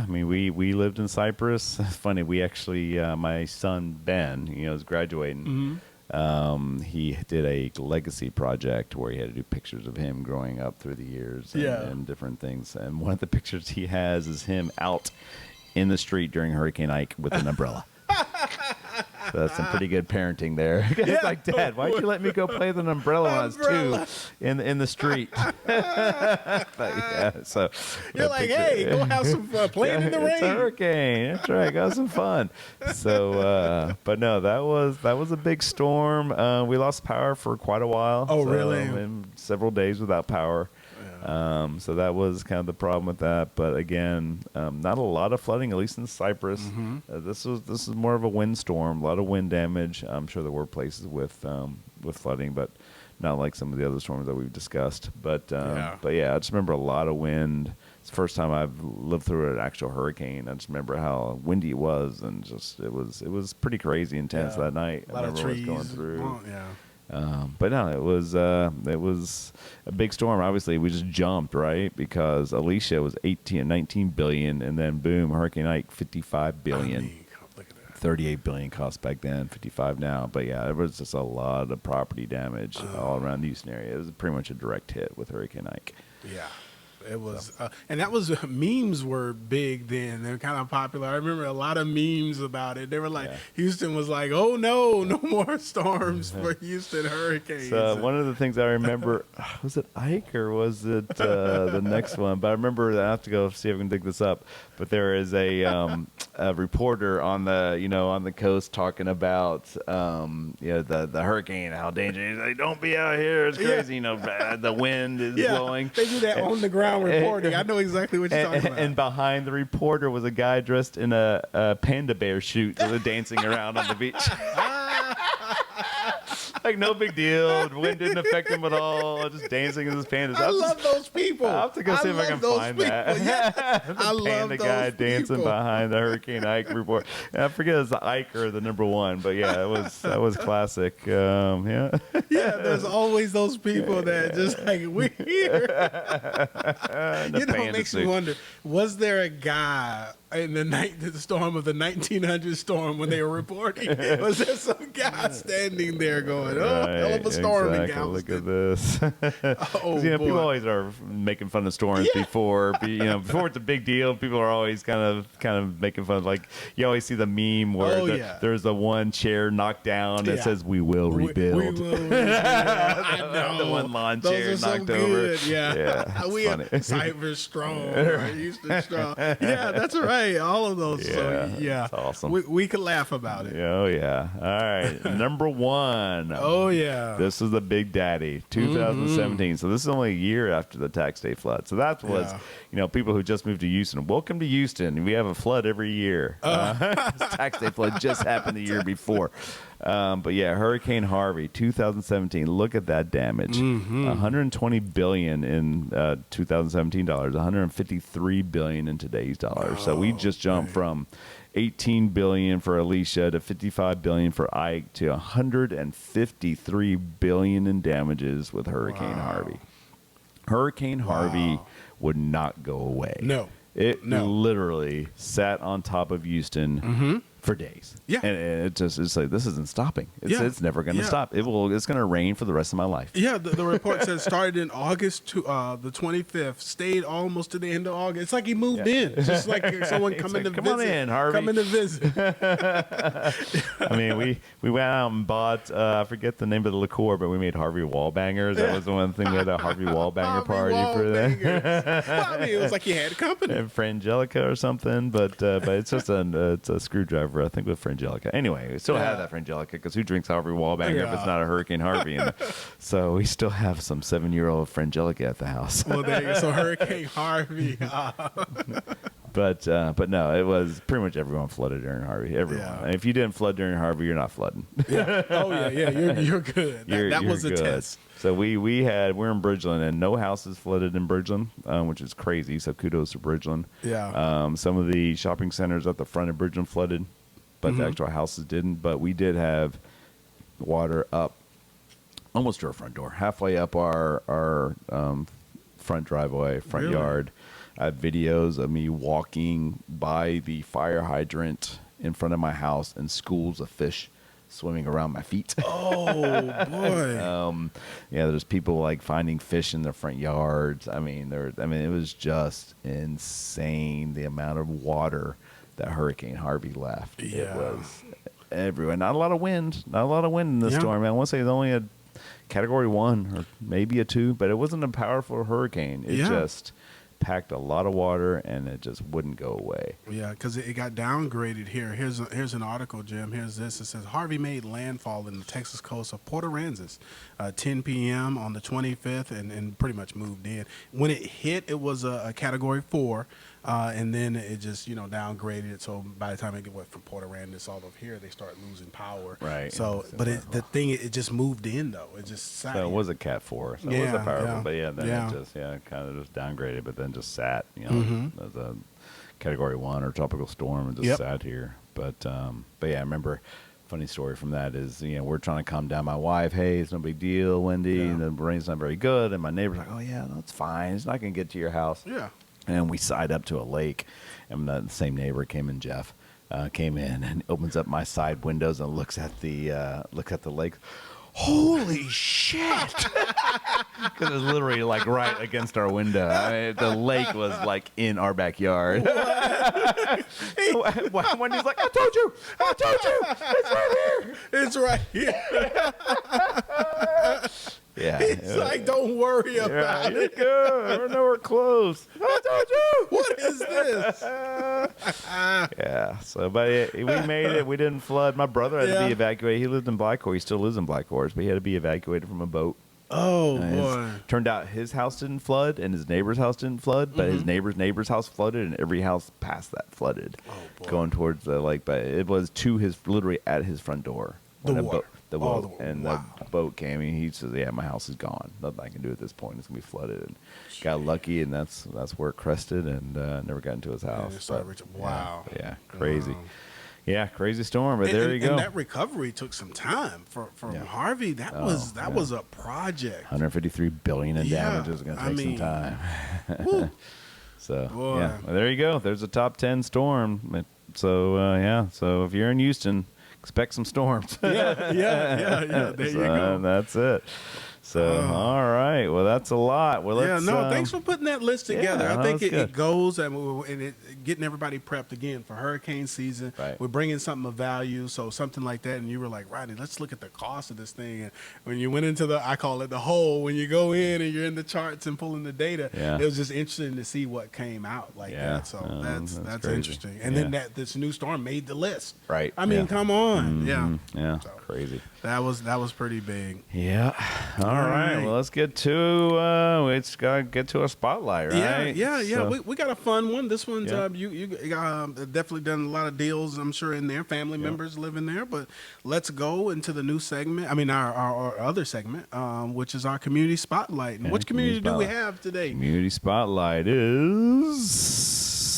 I mean, we lived in Cypress. It's funny, we actually, my son Ben, is graduating. He did a legacy project where he had to do pictures of him growing up through the years and different things. And one of the pictures he has is him out in the street during Hurricane Ike with an umbrella. So that's some pretty good parenting there. He's like, Dad, why'd you let me go play with an umbrella when I was 2 in the street? But yeah, so you're like, hey, go have some fun playing in the rain. It's a hurricane. That's right. Go have some fun. So, but no, that was a big storm. We lost power for quite a while. Oh, really? And several days without power. So that was kind of the problem with that. But again, not a lot of flooding, at least in Cypress. This is more of a windstorm, a lot of wind damage. I'm sure there were places with flooding, but not like some of the other storms that we've discussed. But yeah, I just remember a lot of wind. It's the first time I've lived through an actual hurricane. I just remember how windy it was, and just it was pretty crazy intense that night. A lot of trees going through. Oh, yeah. But no, it was a big storm. Obviously, we just jumped, right? Because Alicia was 19 billion, and then boom, Hurricane Ike, 55 billion. I mean, look at that. 38 billion cost back then, 55 now. But yeah, there was just a lot of property damage all around the Houston area. It was pretty much a direct hit with Hurricane Ike. Yeah. It was, and that was, memes were big then. They were kind of popular. I remember a lot of memes about it. They were like, Houston was like, oh no more storms for Houston hurricanes. So one of the things I remember, was it Ike or was it the next one? But I remember, I have to go see if I can dig this up. But there is a reporter on the coast talking about the hurricane, how dangerous. He's like, don't be out here. It's crazy. The wind is blowing. They do that on the ground reporting. I know exactly what you're talking about. And behind the reporter was a guy dressed in a panda bear suit, dancing around on the beach. Like, no big deal. The wind didn't affect him at all. Just dancing in his pandas. I love those people. I'll have to go see if I can find that. Yeah. I love panda guy dancing behind the Hurricane Ike report. And I forget it's the Ike or the number 1, but yeah, that was classic. Yeah, there's always those people that just like, we're here. It makes me wonder, was there a guy in the storm of the 1900 storm when they were reporting? Was there some guy standing there going, hell of a storm in Galveston? Look at this. People always are making fun of storms before it's a big deal. People are always kind of making fun. Like, you always see the meme where there's the one chair knocked down that says, "We will rebuild." We will rebuild. I know. The one lawn chair knocked over. Yeah. We funny. have Cypress strong, Houston strong. Yeah, that's right. All of those. That's awesome. We could laugh about it. Oh yeah. All right. Number 1. Oh yeah. This is the big daddy, 2017. So this is only a year after the tax day flood. So that was, people who just moved to Houston. Welcome to Houston. We have a flood every year. Tax day flood just happened the year before. But yeah, Hurricane Harvey, 2017. Look at that damage. 120 billion in 2017 dollars, 153 billion in today's dollars. So we just jumped from 18 billion for Alicia to 55 billion for Ike to 153 billion in damages with Hurricane Harvey. Hurricane Harvey would not go away. No. It literally sat on top of Houston for days. Yeah. And it's like, this isn't stopping. It's never going to stop. It's going to rain for the rest of my life. Yeah. The report says started in August to the 25th, stayed almost to the end of August. It's like he moved in. It's just like someone coming to visit. Come on in, Harvey. Coming to visit. I mean, we went out and bought, I forget the name of the liqueur, but we made Harvey Wallbangers. That was the one thing we had, a Harvey Wallbanger party for that. Well, I mean, it was like you had company. And Frangelica or something, but it's just it's a screwdriver over, I think, with Frangelica. Anyway, we still have that Frangelica because who drinks Harvey Wallbanger if it's not a Hurricane Harvey? And so we still have some 7-year-old Frangelica at the house. Well, there you go. So Hurricane Harvey. But no, it was pretty much everyone flooded during Harvey. Everyone. Yeah. And if you didn't flood during Harvey, you're not flooding. Yeah. Oh yeah. You're good. That was a good. test. So we're in Bridgeland, and no houses flooded in Bridgeland, which is crazy. So kudos to Bridgeland. Yeah. Some of the shopping centers at the front of Bridgeland flooded, but the actual houses didn't. But we did have water up almost to our front door, halfway up our front driveway, front yard. I have videos of me walking by the fire hydrant in front of my house and schools of fish swimming around my feet. Oh boy. Yeah, there's people like finding fish in their front yards. I mean, it was just insane the amount of water that Hurricane Harvey left. Yeah. It was everywhere. Not a lot of wind in this storm. I want to say it was only a Category 1 or maybe a 2, but it wasn't a powerful hurricane. It just packed a lot of water, and it just wouldn't go away. Yeah, because it got downgraded here. Here's an article, Jim. Here's this. It says Harvey made landfall in the Texas coast of Port Aransas, 10 p.m. on the 25th, and pretty much moved in. When it hit, it was a Category 4, and then it just downgraded it. So by the time it went from Port Aransas all over here, they start losing power. Right. So, but it just moved in though. It just sat. So it was a Cat 4. So it was a powerful, but then it just kind of just downgraded, but then just sat, as a Category 1 or tropical storm, and just sat here. But yeah, I remember. Funny story from that is, we're trying to calm down my wife. Hey, it's no big deal, Wendy. And the rain's not very good. And my neighbor's like, oh yeah, no, it's fine. It's not going to get to your house. Yeah. And we side up to a lake, and the same neighbor came in, Jeff, came in and opens up my side windows and looks at the lake. Holy shit! Because it was literally like right against our window. I mean, the lake was like in our backyard. Wendy's like, I told you, it's right here. Yeah. It's like, don't worry about it. You're good. We're nowhere close. I told you. What is this? Yeah. So, but we made it. We didn't flood. My brother had to be evacuated. He lived in Black Horse. He still lives in Black Horse, but he had to be evacuated from a boat. Oh, boy. Turned out his house didn't flood and his neighbor's house didn't flood, but his neighbor's house flooded, and every house past that flooded going towards the lake. But it was literally at his front door. The boat came, and he says, "Yeah, my house is gone. Nothing I can do at this point. It's gonna be flooded." And got lucky, and that's where it crested, and never got into his house. Wow. Yeah, crazy. Wow. Yeah, crazy storm. But there you go. And that recovery took some time from Harvey. That was a project. $153 billion in damage is gonna take some time. So well, there you go. There's a top 10 storm. So So if you're in Houston, expect some storms. Yeah. There you go. That's it. So, all right. Well, that's a lot. Well, thanks for putting that list together. Yeah, I think it goes and getting everybody prepped again for hurricane season. Right. We're bringing something of value, so something like that. And you were like, Rodney, let's look at the cost of this thing. And when you went into I call it the hole, when you go in and you're in the charts and pulling the data, it was just interesting to see what came out like that. So that's interesting. And then this new storm made the list. Right. I mean, come on. Yeah. So crazy. That was pretty big. Yeah. All right. Well, let's get to a spotlight, right? Yeah. So, we got a fun one. This one's you definitely done a lot of deals, I'm sure, in there. Family members live in there. But let's go into the new segment. I mean, our other segment, which is our community spotlight. And which community do we have today? Community spotlight is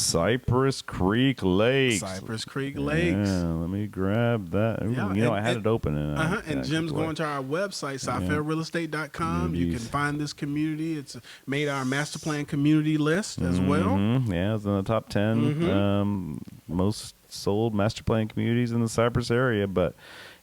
Cypress Creek Lakes. Cypress Creek Lakes. Yeah, let me grab that. Ooh, I had it open. And Jim's going to our website, SouthFairRealEstate.com. You can find this community. It's made our master plan community list as well. Yeah, it's in the top 10 most sold master plan communities in the Cypress area. But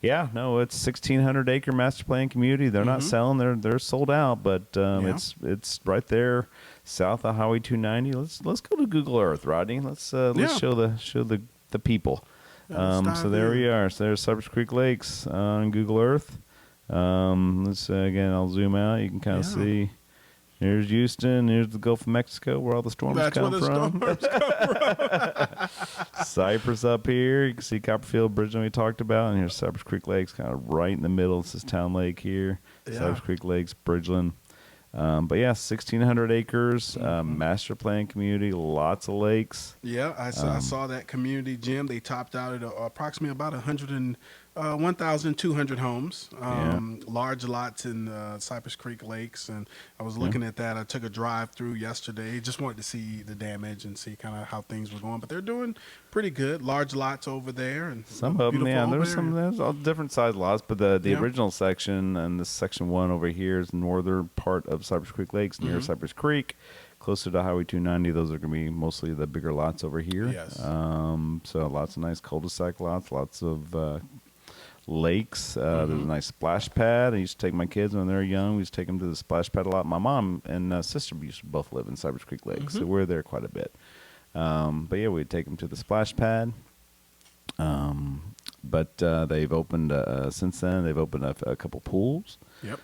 yeah, no, it's 1,600 acre master plan community. They're not selling; they're sold out. But it's right there south of Highway 290. Let's go to Google Earth, Rodney. Let's show the people. So there we are. So there's Cypress Creek Lakes on Google Earth. Let's again, I'll zoom out. You can kind of see. Here's Houston. Here's the Gulf of Mexico, where all the storms come from. Cypress up here. You can see Copperfield, Bridgeland we talked about, and here's Cypress Creek Lakes, kind of right in the middle. This is Town Lake here. Yeah. Cypress Creek Lakes, Bridgeland. But yeah, 1,600 acres, master plan community, lots of lakes. Yeah, I saw that community gym. They topped out at approximately about 1,200 homes, large lots in Cypress Creek Lakes. And I was looking at that. I took a drive through yesterday. Just wanted to see the damage and see kind of how things were going. But they're doing pretty good. Large lots over there. And some of them, yeah. There's all different size lots. But the original section and this section 1 over here is the northern part of Cypress Creek Lakes near Cypress Creek. Closer to Highway 290, those are going to be mostly the bigger lots over here. Yes. So lots of nice cul-de-sac lots, lots of lakes. There's a nice splash pad. I used to take my kids when they were young. We used to take them to the splash pad a lot. My mom and sister used to both live in Cypress Creek Lakes, so we're there quite a bit. But yeah, we'd take them to the splash pad. But they've opened since then. They've opened a couple pools. Yep.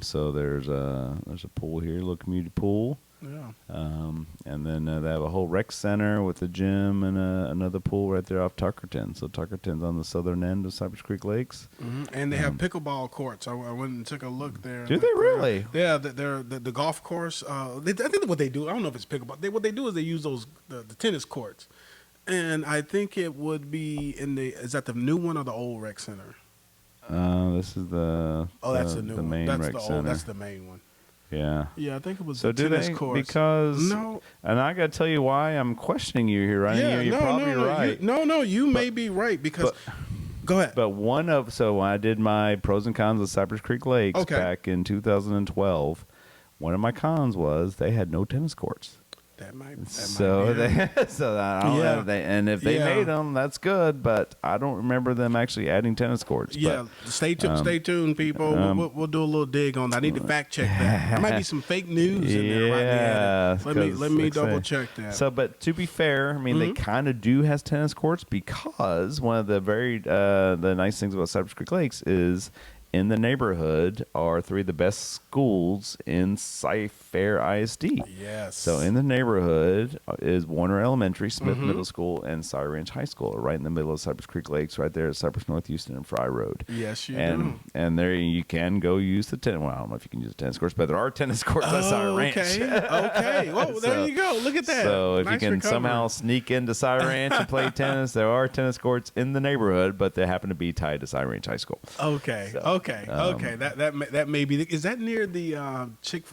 So there's a pool here, a little community pool. Yeah. And then they have a whole rec center with a gym and another pool right there off Tuckerton. So Tuckerton's on the southern end of Cypress Creek Lakes. And they have pickleball courts. I went and took a look there. Do they really? Yeah, they're the golf course. I think what they do, I don't know if it's pickleball. What they do is they use the tennis courts. And I think it would be is that the new one or the old rec center? This is that's the new the one. main That's rec the center. old. That's the main one. Yeah. Yeah, I think it was So the do tennis they? course. Because no, and I got to tell you why I'm questioning you here, right? Yeah, You're probably right. You may be right because. Go ahead. But when I did my pros and cons of Cypress Creek Lakes back in 2012, one of my cons was they had no tennis courts. That might be and if they made them, that's good. But I don't remember them actually adding tennis courts. Yeah, but, stay tuned, people. We'll do a little dig on that. I need to fact check that. There might be some fake news in there. Yeah, let me double check that. So, but to be fair, I mean, they kind of do has tennis courts because one of the the nice things about Cypress Creek Lakes is in the neighborhood are 3 of the best schools in Cy-Fair ISD. Yes. So in the neighborhood is Warner Elementary, Smith Middle School, and Cy Ranch High School, right in the middle of Cypress Creek Lakes, right there at Cypress North Houston and Fry Road. Yes, you do. And there you can go use the tennis. Well, I don't know if you can use the tennis courts, but there are tennis courts at Cy Ranch. Okay. Well, there you go. Look at that. So if nice you can somehow sneak into Cy Ranch and play tennis, there are tennis courts in the neighborhood, but they happen to be tied to Cy Ranch High School. Okay. So, Okay. That may be. Is that near the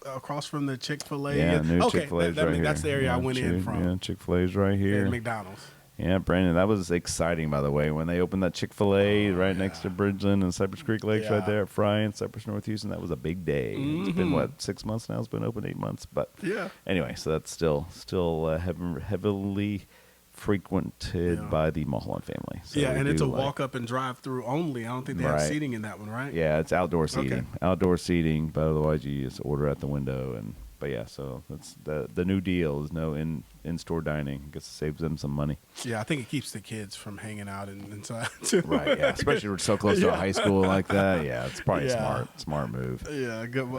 across from the Chick-fil-A? Yeah, new Chick-fil-A's right here. That's the area I went in from. Yeah, Chick-fil-A's right here. And McDonald's. Yeah, Brandon, that was exciting, by the way, when they opened that Chick-fil-A next to Bridgeland and Cypress Creek Lakes right there at Fry and Cypress North Houston. That was a big day. It's been, 6 months now? It's been open 8 months. But anyway, so that's still heavily frequented by the Mulholland family. So and it's a walk up and drive through only. I don't think they have seating in that one, right? Yeah, it's outdoor seating. Outdoor seating, but otherwise you just order at the window. But yeah, so that's the new deal is no in-store dining. I guess it saves them some money. Yeah, I think it keeps the kids from hanging out inside too. Right, yeah, especially we're so close to a high school like that. Yeah, it's probably a smart move. Yeah, good.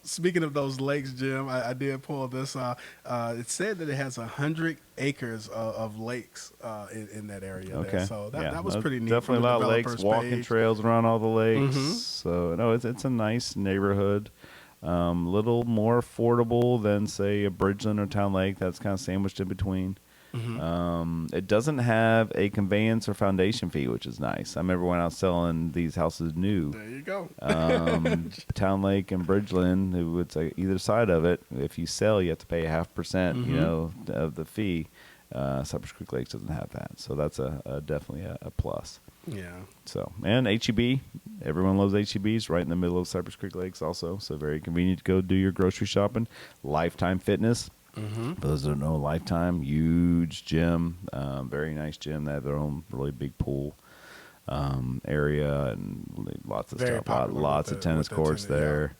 Speaking of those lakes, Jim, I did pull this. It said that it has 100 acres of lakes in that area. Okay, there. So that was pretty neat. Definitely a lot of lakes, walking trails around all the lakes. So no, it's a nice neighborhood. Little more affordable than say a Bridgeland or Town Lake. That's kind of sandwiched in between. It doesn't have a conveyance or foundation fee, which is nice. I remember when I was selling these houses new. There you go. Town Lake and Bridgeland, who would say either side of it. If you sell, you have to pay 0.5%, of the fee. Cypress Creek Lakes doesn't have that, so that's definitely a plus. Yeah. So, and HEB, everyone loves HEBs right in the middle of Cypress Creek Lakes also, so very convenient to go do your grocery shopping. Lifetime Fitness, for those that don't know, Lifetime, huge gym, very nice gym. They have their own really big pool area and lots of stuff, lots of tennis courts there.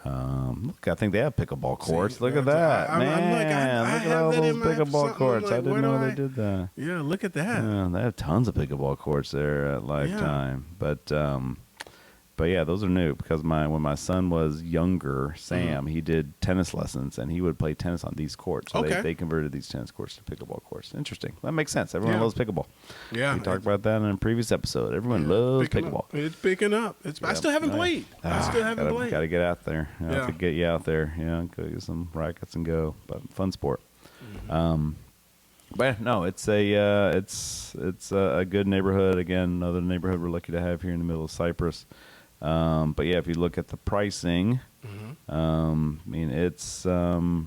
Look, I think they have pickleball courts. Look at that, man! Look at all those pickleball courts. I didn't know they did that. Yeah, look at that. Yeah, they have tons of pickleball courts there at Lifetime. But But yeah, those are new because when my son was younger, Sam, he did tennis lessons and he would play tennis on these courts. So they converted these tennis courts to pickleball courts. Interesting. That makes sense. Everyone loves pickleball. Yeah. We talked about that in a previous episode. Everyone loves pickleball. It's picking up. I still haven't played. Got to get out there. I have to get you out there. Go get some rackets and go. But fun sport. But no, it's a good neighborhood. Again, another neighborhood we're lucky to have here in the middle of Cypress. But yeah, if you look at the pricing, I mean, it's so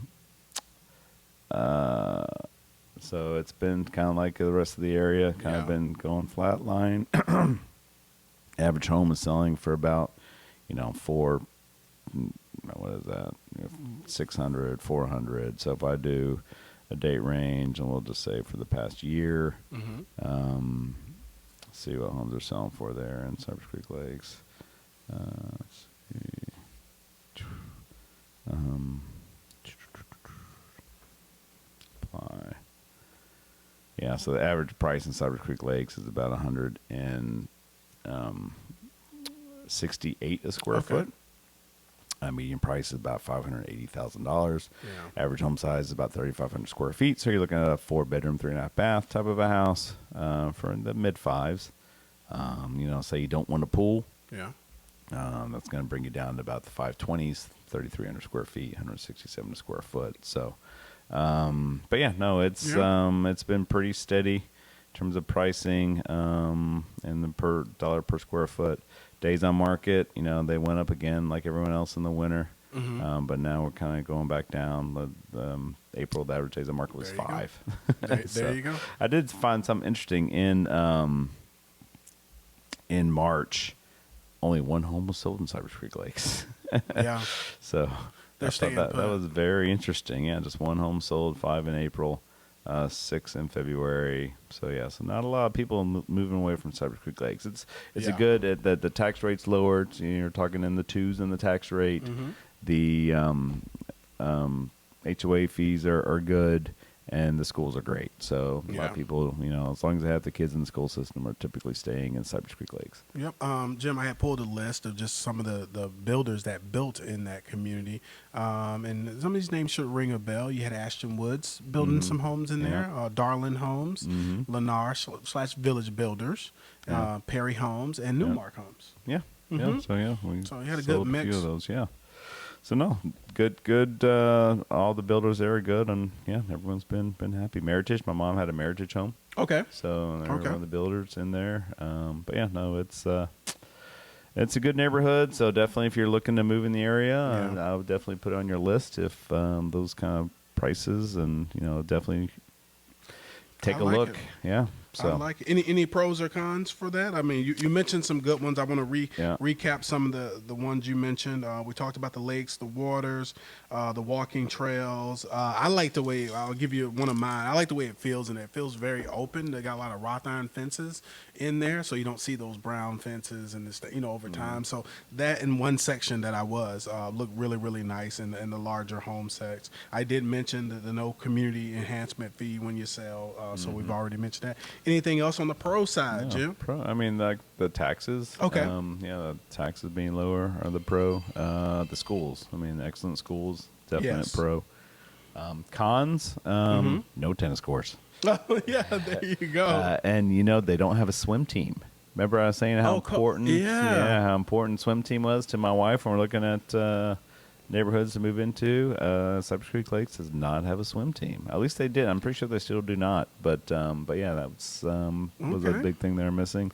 it's been kind of like the rest of the area, kind of been going flat line. Average home is selling for about, what is that? 600, 400. So if I do a date range, and we'll just say for the past year, see what homes are selling for there in Cypress Creek Lakes. Let's see. Apply. Yeah, so the average price in Cypress Creek Lakes is about $168 a square foot. Median price is about $580,000. Average home size is about 3,500 square feet. So you're looking at a 4-bedroom, 3.5 bath type of a house for the mid fives. Say you don't want a pool. That's going to bring you down to about the 520s, 3,300 square feet, 167 square foot. So, but yeah, no, it's been pretty steady in terms of pricing and the per dollar per square foot. Days on market, they went up again like everyone else in the winter. But now we're kind of going back down. April, the average days on market was 5. There you go. I did find something interesting in March. Only one home was sold in Cypress Creek Lakes. So I thought that was very interesting. Yeah, just one home sold, 5 in April, 6 in February. So yeah, so not a lot of people moving away from Cypress Creek Lakes. It's a good that the tax rate's lowered. You're talking in the 2s in the tax rate. The HOA fees are good. And the schools are great. So a lot of people, as long as they have the kids in the school system, are typically staying in Cypress Creek Lakes. Yep. Jim, I had pulled a list of just some of the builders that built in that community. And some of these names should ring a bell. You had Ashton Woods building some homes in there, Darlin Homes, Lennar / Village Builders, Perry Homes, and Newmark Homes. Yeah. So you had a good mix. A few of those, So no, good. All the builders there are good, and everyone's been happy. Meritage, my mom had a Meritage home. Okay. So they're one of the builders in there. But yeah, no, it's a good neighborhood. So definitely, if you're looking to move in the area, I would definitely put it on your list if those kind of prices, and definitely take a look. Yeah. So. I like it. Any pros or cons for that? I mean, you mentioned some good ones. I want to recap some of the ones you mentioned. We talked about the lakes, the waters, the walking trails. I like the way, I'll give you one of mine. I like the way it feels in there. It feels very open. They got a lot of wrought iron fences in there, so you don't see those brown fences and this, over time. So that in one section that I was looked really, really nice in the larger home sects. I did mention the no community enhancement fee when you sell, so we've already mentioned that. Anything else on the pro side, Jim? I mean, like the taxes. Okay. The taxes being lower are the pro. The schools. I mean, excellent schools. Definite pro. Cons. No tennis course. Oh, yeah, there you go. And they don't have a swim team. Remember I was saying how important how important swim team was to my wife when we're looking at neighborhoods to move into. Cypress Creek Lakes does not have a swim team. At least they did. I'm pretty sure they still do not. But yeah, that was a big thing they're missing.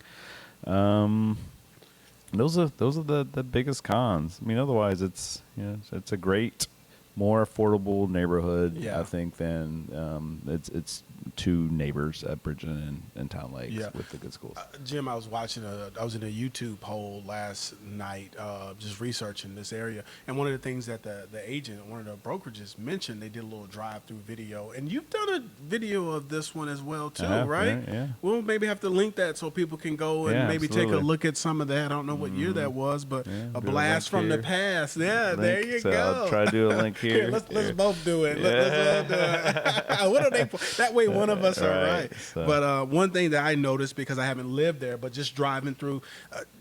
Those are the biggest cons. I mean, otherwise it's it's a great, more affordable neighborhood. I think than it's two neighbors at Bridgeland and Town Lakes with the good schools. Jim, I was in a YouTube poll last night, just researching this area, and one of the things that the agent, one of the brokerages mentioned, they did a little drive-through video, and you've done a video of this one as well too, right? Yeah. We'll maybe have to link that so people can go and maybe take a look at some of that. I don't know what year that was, but a blast from the past. Yeah, there you go. I'll try to do a link here. Let's both do it. Let's both do it. What are they? That way, one of us are right. So. But one thing that I noticed, because I haven't lived there, but just driving through,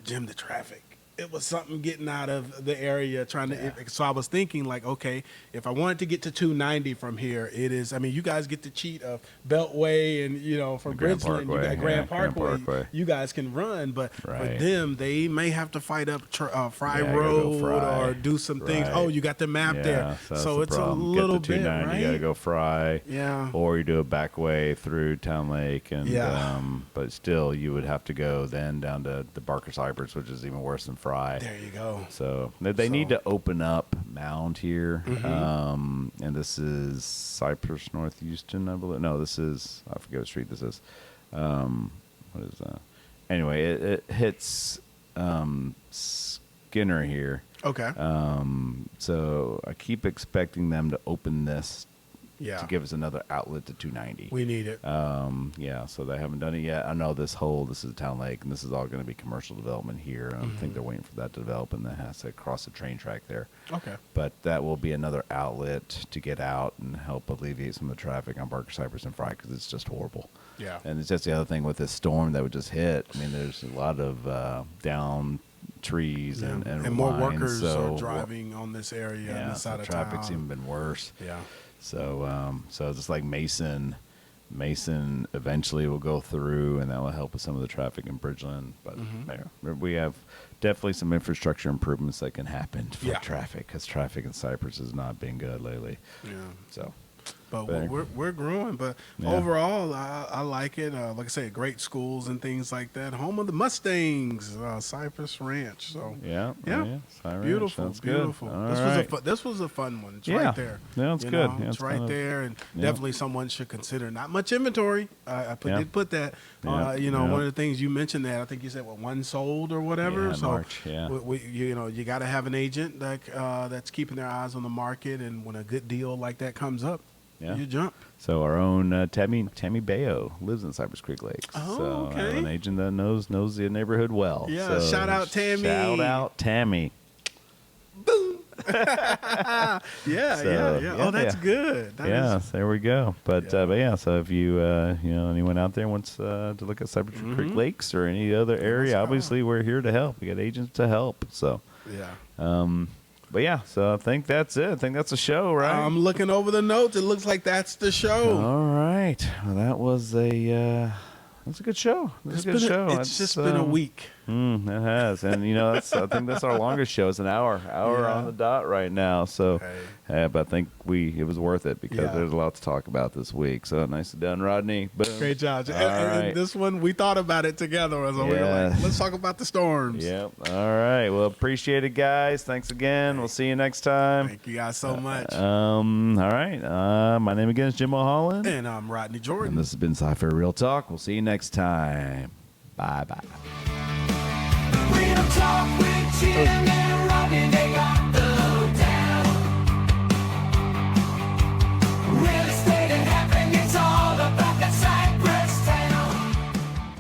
Jim, the traffic. it was something getting out of the area trying to. So I was thinking like, okay, if I wanted to get to 290 from here, it is. I mean, you guys get to cheat of Beltway and from Bridgeland, you got Grand Parkway. You guys can run, but for them, they may have to fight up Fry Road or do some things. Oh, you got the map there, so it's a little bit right. You got to go Fry, or you do a back way through Town Lake, and but still, you would have to go then down to the Barker Cypress, which is even worse than Fry. There you go. So they need to open up Mound here, and this is Cypress North Houston, I believe. No, this is, I forget what street this is. What is that? Anyway, it hits Skinner here. Okay. So I keep expecting them to open this to give us another outlet to 290. We need it. So they haven't done it yet. I know this is Town Lake, and this is all going to be commercial development here. I think they're waiting for that to develop, and that has to cross the train track there. Okay. But that will be another outlet to get out and help alleviate some of the traffic on Barker Cypress and Fry, because it's just horrible. Yeah. And it's just the other thing with this storm that would just hit. I mean, there's a lot of down trees and more lines, workers are driving on this area on this side of town. Traffic's even been worse. Yeah. So just like Mason eventually will go through, and that will help with some of the traffic in Bridgeland. But we have definitely some infrastructure improvements that can happen for traffic, because traffic in Cypress has not been good lately. Yeah. So. But we're growing. But overall, I like it. Like I said, great schools and things like that. Home of the Mustangs, Cypress Ranch. So beautiful. This was a fun one. It's right there. Yeah, it's good. It's right there, and definitely someone should consider. Not much inventory. I did put that. One of the things you mentioned that I think you said one sold or whatever. Yeah, so March, you got to have an agent that's keeping their eyes on the market, and when a good deal like that comes up. Yeah. You jump. So our own Tammy Bayo lives in Cypress Creek Lakes. Oh, so okay. An agent that knows the neighborhood well. Yeah, so shout out Tammy. Shout out Tammy. Boom. Oh, that's good. There we go. But so if you anyone out there wants to look at Cypress Creek Lakes or any other area, obviously we're here to help. We got agents to help. So so I think that's it. I think that's a show, right? I'm looking over the notes. It looks like that's the show. All right. Well, that was a good show. It's just been a week. It has, and I think that's our longest show. It's an hour on the dot right now. So, but I think it was worth it, because there's a lot to talk about this week. So nicely done, Rodney. Boom. Great job. And this one, we thought about it together. So we were like, let's talk about the storms. Yep. All right. Well, appreciate it, guys. Thanks again. We'll see you next time. Thank you guys so much. All right. My name again is Jim O'Holland. And I'm Rodney Jordan. And this has been Sci-Fi Real Talk. We'll see you next time. Bye-bye. Real talk with Jim and Rodney, they got